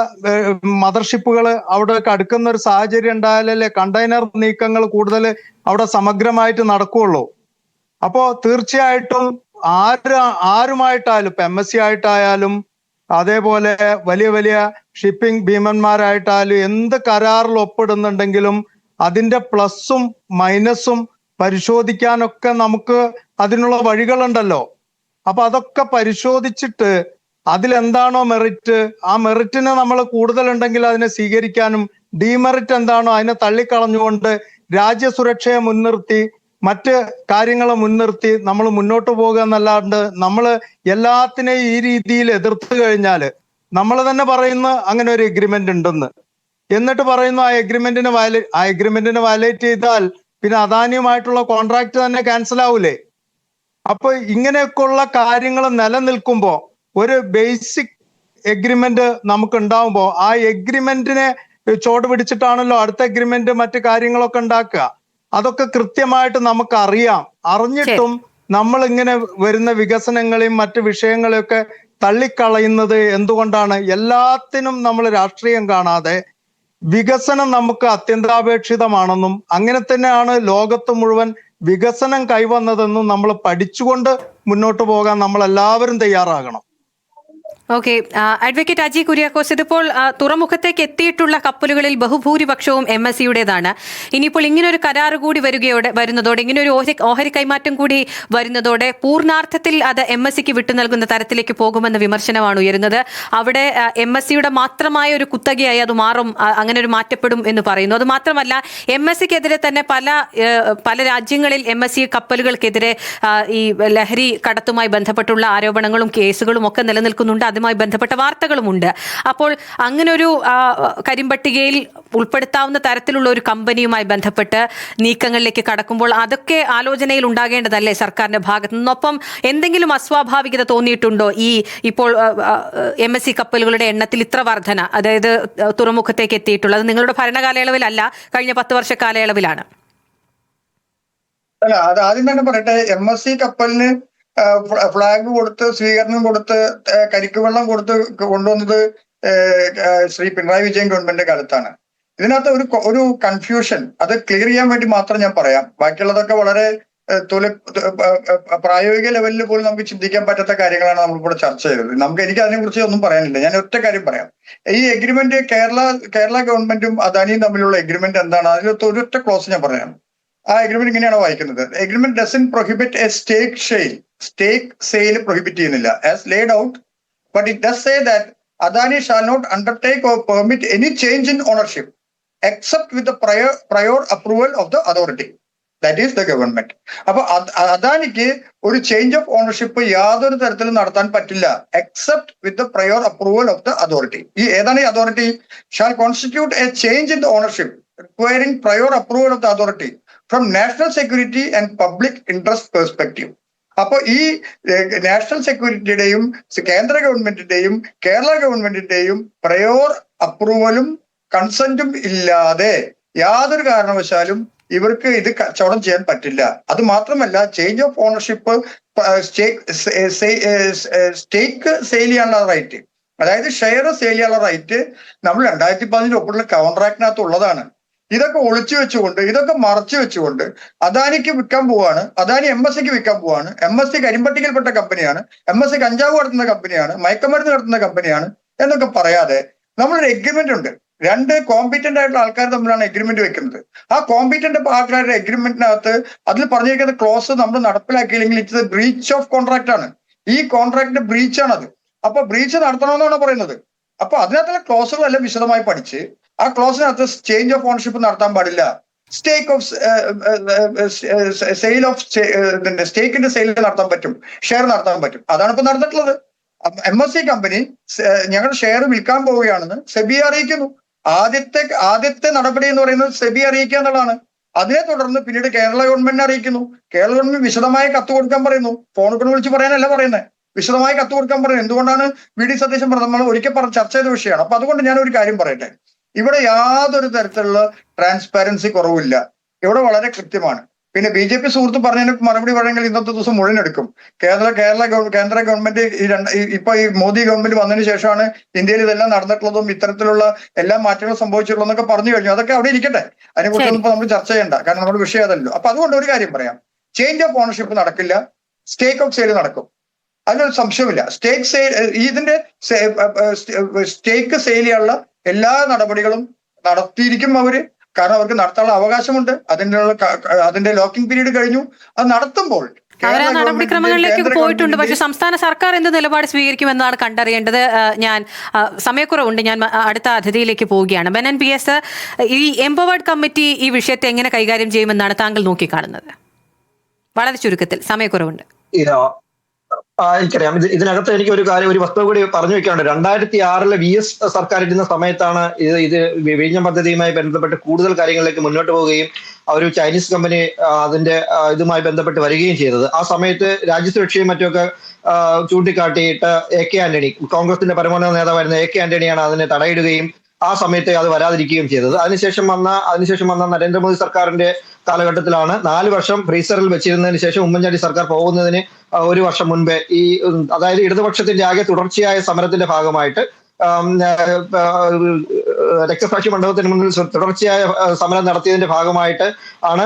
മദർഷിപ്പുകൾ അവിടെ അടുക്കുന്ന ഒരു സാഹചര്യം ഉണ്ടായാലല്ലേ കണ്ടെയ്നർ നീക്കങ്ങൾ കൂടുതൽ അവിടെ സമഗ്രമായിട്ട് നടക്കുകയുള്ളൂ. അപ്പോ തീർച്ചയായിട്ടും ആരുമായിട്ടായാലും ഇപ്പൊ MSC ആയിട്ടായാലും അതേപോലെ വലിയ വലിയ ഷിപ്പിംഗ് ഭീമന്മാരായിട്ടായാലും എന്ത് കരാറിൽ ഒപ്പിടുന്നുണ്ടെങ്കിലും അതിന്റെ പ്ലസും മൈനസും പരിശോധിക്കാനൊക്കെ നമുക്ക് അതിനുള്ള വഴികളുണ്ടല്ലോ. അപ്പൊ അതൊക്കെ പരിശോധിച്ചിട്ട് അതിലെന്താണോ മെറിറ്റ്, ആ മെറിറ്റിന് നമ്മൾ കൂടുതലുണ്ടെങ്കിൽ അതിനെ സ്വീകരിക്കാനും ഡീമെറിറ്റ് എന്താണോ അതിനെ തള്ളിക്കളഞ്ഞുകൊണ്ട് രാജ്യസുരക്ഷയെ മുൻനിർത്തി മറ്റ് കാര്യങ്ങളെ മുൻനിർത്തി നമ്മൾ മുന്നോട്ട് പോകുക എന്നല്ലാണ്ട് നമ്മൾ എല്ലാത്തിനെയും ഈ രീതിയിൽ എതിർത്ത് കഴിഞ്ഞാൽ നമ്മൾ തന്നെ പറയുന്നു അങ്ങനെ ഒരു എഗ്രിമെന്റ് ഉണ്ടെന്ന്, എന്നിട്ട് പറയുന്നു ആ എഗ്രിമെന്റിനെ വയലേറ്റ് ചെയ്താൽ പിന്നെ അദാനിയുമായിട്ടുള്ള കോൺട്രാക്ട് തന്നെ ക്യാൻസൽ ആവൂലേ? അപ്പൊ ഇങ്ങനെയൊക്കെയുള്ള കാര്യങ്ങൾ നിലനിൽക്കുമ്പോ ഒരു ബേസിക് എഗ്രിമെന്റ് നമുക്ക് ഉണ്ടാവുമ്പോ ആ എഗ്രിമെന്റിനെ ചോട് പിടിച്ചിട്ടാണല്ലോ അടുത്ത എഗ്രിമെന്റ് മറ്റു കാര്യങ്ങളൊക്കെ ഉണ്ടാക്കുക. അതൊക്കെ കൃത്യമായിട്ട് നമുക്ക് അറിയാം. അറിഞ്ഞിട്ടും നമ്മൾ ഇങ്ങനെ വരുന്ന വികസനങ്ങളെയും മറ്റു വിഷയങ്ങളെയൊക്കെ തള്ളിക്കളയുന്നത് എന്തുകൊണ്ടാണ്? എല്ലാത്തിനും നമ്മൾ രാഷ്ട്രീയം കാണാതെ വികസനം നമുക്ക് അത്യന്താപേക്ഷിതമാണെന്നും അങ്ങനെ തന്നെയാണ് ലോകത്ത് മുഴുവൻ വികസനം കൈവന്നതെന്നും നമ്മൾ പഠിച്ചുകൊണ്ട് മുന്നോട്ട് പോകാൻ നമ്മൾ എല്ലാവരും തയ്യാറാകണം. ഓക്കെ, അഡ്വക്കേറ്റ് അജി കുര്യാക്കോസ്, ഇതിപ്പോൾ തുറമുഖത്തേക്ക് എത്തിയിട്ടുള്ള കപ്പലുകളിൽ ബഹുഭൂരിപക്ഷവും MSCയുടേതാണ്. ഇനിയിപ്പോൾ ഇങ്ങനൊരു കരാർ കൂടി വരുന്നതോടെ ഇങ്ങനൊരു ഓഹരി കൈമാറ്റം കൂടി വരുന്നതോടെ പൂർണ്ണാർത്ഥത്തിൽ അത് MSCക്ക് വിട്ടു നൽകുന്ന തരത്തിലേക്ക് പോകുമെന്ന വിമർശനമാണ് ഉയരുന്നത്. അവിടെ MSCയുടെ മാത്രമായ ഒരു കുത്തകയായി അത് മാറും, അങ്ങനെ ഒരു മാറ്റപ്പെടും എന്ന് പറയുന്നു. അത് മാത്രമല്ല MSCക്കെതിരെ തന്നെ പല രാജ്യങ്ങളിൽ MSC കപ്പലുകൾക്കെതിരെ ഈ ലഹരി കടത്തുമായി ബന്ധപ്പെട്ടുള്ള ആരോപണങ്ങളും കേസുകളും ഒക്കെ നിലനിൽക്കുന്നുണ്ട്. അതുമായി ബന്ധപ്പെട്ട വാർത്തകളുമുണ്ട്. അപ്പോൾ അങ്ങനെ ഒരു കരിമ്പട്ടികയിൽ ഉൾപ്പെടുത്താവുന്ന തരത്തിലുള്ള ഒരു കമ്പനിയുമായി ബന്ധപ്പെട്ട് നീക്കങ്ങളിലേക്ക് കടക്കുമ്പോൾ അതൊക്കെ ആലോചനയിൽ ഉണ്ടാകേണ്ടതല്ലേ സർക്കാരിന്റെ ഭാഗത്തു നിന്നൊപ്പം? എന്തെങ്കിലും അസ്വാഭാവികത തോന്നിയിട്ടുണ്ടോ ഈ ഇപ്പോൾ MSC കപ്പലുകളുടെ എണ്ണത്തിൽ ഇത്ര വർധന, അതായത് തുറമുഖത്തേക്ക് എത്തിയിട്ടുള്ളത് നിങ്ങളുടെ ഭരണകാലയളവിലല്ല, കഴിഞ്ഞ 10 വർഷ കാലയളവിലാണ്? അല്ല, അത് ആദ്യം തന്നെ പറയട്ടെ. MSC കപ്പലിന് ഫ്ലാഗ് കൊടുത്ത് സ്വീകരണം കൊടുത്ത് കരിക്കുവെള്ളം കൊടുത്ത് കൊണ്ടുവന്നത് ശ്രീ പിണറായി വിജയൻ ഗവൺമെന്റിന്റെ കാലത്താണ്. ഇതിനകത്ത് ഒരു കൺഫ്യൂഷൻ, അത് ക്ലിയർ ചെയ്യാൻ വേണ്ടി മാത്രം ഞാൻ പറയാം. ബാക്കിയുള്ളതൊക്കെ വളരെ പ്രായോഗിക ലെവലിൽ പോലും നമുക്ക് ചിന്തിക്കാൻ പറ്റാത്ത കാര്യങ്ങളാണ് നമ്മളിവിടെ ചർച്ച ചെയ്തത്. എനിക്ക് അതിനെക്കുറിച്ച് ഒന്നും പറയാനില്ല. ഞാൻ ഒറ്റ കാര്യം പറയാം. ഈ എഗ്രിമെന്റ് കേരള ഗവൺമെന്റും അദാനിയും തമ്മിലുള്ള എഗ്രിമെന്റ് എന്താണ്? അതിലൊരു ഒരൊറ്റ ക്ലോസ് ഞാൻ പറയാം. ആ എഗ്രിമെന്റ് ഇങ്ങനെയാണ് വായിക്കുന്നത്. Agreement doesn't prohibit a stake sale prohibit ചെയ്യുന്നില്ല as laid out, but it does say that Adani shall not undertake or permit any change in ownership except with the prior approval of the authority, that is the government. അപ്പൊ അദാനിക്ക് ഒരു change of ownership യാതൊരു തരത്തിലും നടത്താൻ പറ്റില്ല except with the prior approval of the authority. ഏതാണ് ഈ authority? Shall constitute A change in the ownership requiring prior approval of the authority from national security and public interest perspective. അപ്പൊ ഈ national സെക്യൂരിറ്റിയുടെയും കേന്ദ്ര ഗവൺമെന്റിന്റെയും കേരള ഗവൺമെന്റിന്റെയും പ്രയോർ അപ്രൂവലും കൺസെന്റും ഇല്ലാതെ യാതൊരു കാരണവശാലും ഇവർക്ക് ഇത് കച്ചവടം ചെയ്യാൻ പറ്റില്ല. അത് മാത്രമല്ല, change of ownership, stake sale ചെയ്യാനുള്ള റൈറ്റ്, അതായത് ഷെയർ സെയിൽ ചെയ്യാനുള്ള റൈറ്റ് നമ്മൾ 2015 ഒപ്പിട്ടുള്ള കോൺട്രാക്ടിനകത്ത് ഉള്ളതാണ്. ഇതൊക്കെ ഒളിച്ചു വെച്ചുകൊണ്ട്, ഇതൊക്കെ മറച്ചു വെച്ചുകൊണ്ട് അദാനിക്ക് വിൽക്കാൻ പോവാണ്, അദാനി MSCക്ക് വിൽക്കാൻ പോവാണ്. MSC കരിമ്പട്ടികയിൽപ്പെട്ട കമ്പനിയാണ്, MSC കഞ്ചാവ് നടത്തുന്ന കമ്പനിയാണ്, മയക്കുമരുന്ന് നടത്തുന്ന കമ്പനിയാണ് എന്നൊക്കെ പറയാതെ നമ്മളൊരു എഗ്രിമെന്റ് ഉണ്ട്. 2 കോമ്പീറ്റന്റ് ആയിട്ടുള്ള ആൾക്കാർ തമ്മിലാണ് എഗ്രിമെന്റ് വെക്കുന്നത്. ആ കോമ്പീറ്റന്റ് ആൾക്കാരുടെ എഗ്രിമെന്റിനകത്ത് അതിൽ പറഞ്ഞിരിക്കുന്ന ക്ലോസ് നമ്മൾ നടപ്പിലാക്കിയില്ലെങ്കിൽ it's a breach of contract ആണ്. ഈ കോൺട്രാക്ട് ബ്രീച്ച് ആണത്. അപ്പൊ ബ്രീച്ച് നടത്തണമെന്നാണ് പറയുന്നത്. അപ്പൊ അതിനകത്തുള്ള ക്ലോസുകളെല്ലാം വിശദമായി പഠിച്ച് ആ ക്ലോസിനകത്ത് ചേഞ്ച് ഓഫ് ഓണർഷിപ്പ് നടത്താൻ പാടില്ല, സ്റ്റേക്ക് ഓഫ് സെയിൽ ഓഫ് സ്റ്റേക്കിന്റെ സെയിൽ നടത്താൻ പറ്റും, ഷെയർ നടത്താൻ പറ്റും. അതാണ് ഇപ്പൊ നടന്നിട്ടുള്ളത്. MSC കമ്പനി ഞങ്ങളുടെ ഷെയർ വിൽക്കാൻ പോവുകയാണെന്ന് സെബി അറിയിക്കുന്നു. ആദ്യത്തെ നടപടി എന്ന് പറയുന്നത് സെബി അറിയിക്കുക എന്നുള്ളതാണ്. അതിനെ തുടർന്ന് പിന്നീട് കേരള ഗവൺമെന്റിനെ അറിയിക്കുന്നു. കേരള ഗവൺമെന്റ് വിശദമായ കത്ത് കൊടുക്കാൻ പറയുന്നു. ഫോണിൽ കൊണ്ട് വിളിച്ച് പറയാനല്ല പറയുന്നത്, വിശദമായ കത്ത് കൊടുക്കാൻ പറയുന്നത്. എന്തുകൊണ്ടാണ്? VD സതീശൻ നമ്മൾ ഒരിക്കൽ ചർച്ച ചെയ്ത വിഷയമാണ്. അപ്പൊ അതുകൊണ്ട് ഞാൻ ഒരു കാര്യം പറയട്ടെ. ഇവിടെ യാതൊരു തരത്തിലുള്ള ട്രാൻസ്പാരൻസി കുറവില്ല. ഇവിടെ വളരെ കൃത്യമാണ്. പിന്നെ BJP സുഹൃത്ത് പറഞ്ഞതിന് മറുപടി പറയെങ്കിൽ ഇന്നത്തെ ദിവസം മുഴുവൻ എടുക്കും. കേന്ദ്ര ഗവൺമെന്റ് ഇപ്പൊ ഈ മോദി ഗവൺമെന്റ് വന്നതിന് ശേഷമാണ് ഇന്ത്യയിൽ ഇതെല്ലാം നടന്നിട്ടുള്ളതും ഇത്തരത്തിലുള്ള എല്ലാ മാറ്റങ്ങളും സംഭവിച്ചിട്ടുള്ളതെന്നൊക്കെ പറഞ്ഞു കഴിഞ്ഞു. അതൊക്കെ അവിടെ ഇരിക്കട്ടെ, അതിനെക്കുറിച്ചൊന്നും ഇപ്പൊ നമ്മൾ ചർച്ച ചെയ്യണ്ട, കാരണം നമ്മുടെ വിഷയം അതല്ലോ. അപ്പൊ അതുകൊണ്ട് ഒരു കാര്യം പറയാം, ചേഞ്ച് ഓഫ് ഓണർഷിപ്പ് നടക്കില്ല, സ്റ്റേക്ക് ഓഫ് സെയിൽ നടക്കും, അതിനൊരു സംശയമില്ല. ഇതിന്റെ സ്റ്റേക്ക് സെയിൽ ചെയ്യാനുള്ള എല്ലാ നടപടികളും നടത്തിയിരിക്കും അവര്. കാരണം അവർക്ക് നടത്താനുള്ള അവകാശമുണ്ട്. അതിന്റെ ലോക്കിംഗ് പീരീഡ് കഴിഞ്ഞു. അത് നടത്തുമ്പോൾ അവർ ആ നടപടിക്രമങ്ങളിലേക്ക് പോയിട്ടുണ്ട്. പക്ഷെ സംസ്ഥാന സർക്കാർ എന്ത് നിലപാട് സ്വീകരിക്കുമെന്നാണ് കണ്ടറിയേണ്ടത്. ഞാൻ സമയക്കുറവുണ്ട്, ഞാൻ അടുത്ത അതിഥിയിലേക്ക് പോവുകയാണ്. ബെനൻ PS, ഈ എംപവേർഡ് കമ്മിറ്റി ഈ വിഷയത്തെ എങ്ങനെ കൈകാര്യം ചെയ്യുമെന്നാണ് താങ്കൾ നോക്കിക്കാണുന്നത്? വളരെ ചുരുക്കത്തിൽ, സമയക്കുറവുണ്ട്. എനിക്കറിയാം. ഇതിനകത്ത് എനിക്ക് ഒരു വസ്തുത കൂടി പറഞ്ഞു വെക്കാനുണ്ട്. 2006 VS സർക്കാർ ഇരുന്ന സമയത്താണ് ഇത് വിഴിഞ്ഞം പദ്ധതിയുമായി ബന്ധപ്പെട്ട് കൂടുതൽ കാര്യങ്ങളിലേക്ക് മുന്നോട്ട് പോവുകയും ഒരു ചൈനീസ് കമ്പനി അതിന്റെ ഇതുമായി ബന്ധപ്പെട്ട് വരികയും ചെയ്തത്. ആ സമയത്ത് രാജ്യസുരക്ഷയും മറ്റുമൊക്കെ ചൂണ്ടിക്കാട്ടിയിട്ട് AK ആന്റണി, കോൺഗ്രസിന്റെ പരമോന്നത നേതാവായിരുന്ന AK ആന്റണിയാണ് അതിനെ തടയിടുകയും ആ സമയത്ത് അത് വരാതിരിക്കുകയും ചെയ്തത്. അതിനുശേഷം വന്ന നരേന്ദ്രമോദി സർക്കാരിന്റെ കാലഘട്ടത്തിലാണ് 4 വർഷം ഫ്രീസറിൽ വെച്ചിരുന്നതിന് ശേഷം ഉമ്മൻചാണ്ടി സർക്കാർ പോകുന്നതിന് 1 വർഷം മുൻപേ അതായത് ഇടതുപക്ഷത്തിന്റെ ആകെ തുടർച്ചയായ സമരത്തിന്റെ ഭാഗമായിട്ട് രക്തസാക്ഷി മണ്ഡപത്തിന് മുന്നിൽ തുടർച്ചയായ സമരം നടത്തിയതിന്റെ ഭാഗമായിട്ട് ആണ്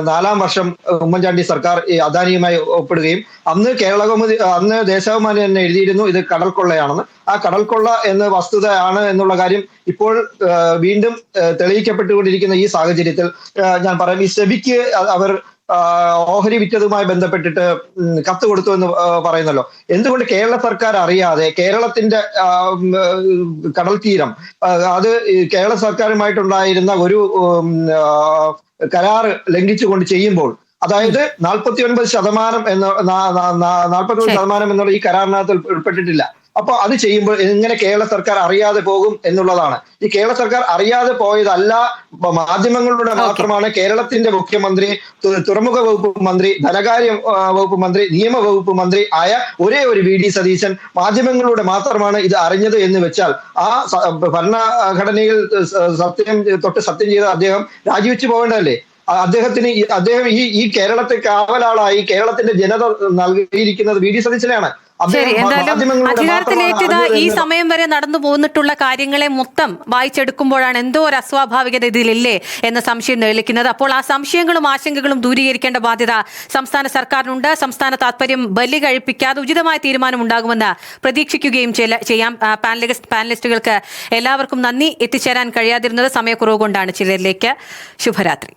4ാം വർഷം ഉമ്മൻചാണ്ടി സർക്കാർ ഈ അദാനിയുമായി ഒപ്പിടുകയും അന്ന് ദേശാഭിമാനി തന്നെ എഴുതിയിരുന്നു ഇത് കടൽക്കൊള്ളയാണെന്ന്. ആ കടൽക്കൊള്ള എന്ന വസ്തുതയാണ് എന്നുള്ള കാര്യം ഇപ്പോൾ വീണ്ടും തെളിയിക്കപ്പെട്ടുകൊണ്ടിരിക്കുന്ന ഈ സാഹചര്യത്തിൽ ഞാൻ പറയാം, ഈ സെബിക്ക് അവർ ഓഹരി വിറ്റതുമായി ബന്ധപ്പെട്ടിട്ട് കത്ത് കൊടുത്തു എന്ന് പറയുന്നല്ലോ. എന്തുകൊണ്ട് കേരള സർക്കാർ അറിയാതെ കേരളത്തിന്റെ കടൽ തീരം അത് കേരള സർക്കാരുമായിട്ടുണ്ടായിരുന്ന ഒരു കരാറ് ലംഘിച്ചുകൊണ്ട് ചെയ്യുമ്പോൾ, അതായത് 49% എന്നുള്ള ഈ കരാറിനകത്ത് ഉൾപ്പെട്ടിട്ടില്ല. അപ്പൊ അത് ചെയ്യുമ്പോൾ എങ്ങനെ കേരള സർക്കാർ അറിയാതെ പോകും എന്നുള്ളതാണ്. ഈ കേരള സർക്കാർ അറിയാതെ പോയതല്ല, മാധ്യമങ്ങളിലൂടെ മാത്രമാണ് കേരളത്തിന്റെ മുഖ്യമന്ത്രി, തുറമുഖ വകുപ്പ് മന്ത്രി, ധനകാര്യ വകുപ്പ് മന്ത്രി, നിയമവകുപ്പ് മന്ത്രി ആയ ഒരേ ഒരു വി ഡി സതീശൻ മാധ്യമങ്ങളിലൂടെ മാത്രമാണ് ഇത് അറിഞ്ഞത് എന്ന് വെച്ചാൽ ആ ഭരണഘടനയിൽ സത്യം ചെയ്ത അദ്ദേഹം രാജിവെച്ച് പോകേണ്ടതല്ലേ? അദ്ദേഹം ഈ കേരളത്തെ കാവലാളായി കേരളത്തിന്റെ ജനത നൽകിയിരിക്കുന്നത് വി ഡി സതീശനാണ്. ശരി, എന്തായാലും അധികാരത്തിലേറ്റത് ഈ സമയം വരെ നടന്നു പോന്നിട്ടുള്ള കാര്യങ്ങളെ മൊത്തം വായിച്ചെടുക്കുമ്പോഴാണ് എന്തോ ഒരു അസ്വാഭാവികത ഇതിലില്ലേ എന്ന സംശയം നിലയ്ക്കുന്നത്. അപ്പോൾ ആ സംശയങ്ങളും ആശങ്കകളും ദൂരീകരിക്കേണ്ട ബാധ്യത സംസ്ഥാന സർക്കാരിനുണ്ട്. സംസ്ഥാന താൽപര്യം ബലി കഴിപ്പിക്കാതെ ഉചിതമായ തീരുമാനം ഉണ്ടാകുമെന്ന് പ്രതീക്ഷിക്കുകയും ചെയ്യാം. പാനലിസ്റ്റുകൾക്ക് എല്ലാവർക്കും നന്ദി. എത്തിച്ചേരാൻ കഴിയാതിരുന്നത് സമയക്കുറവ് കൊണ്ടാണ്. ചിലരിലേക്ക് ശുഭരാത്രി.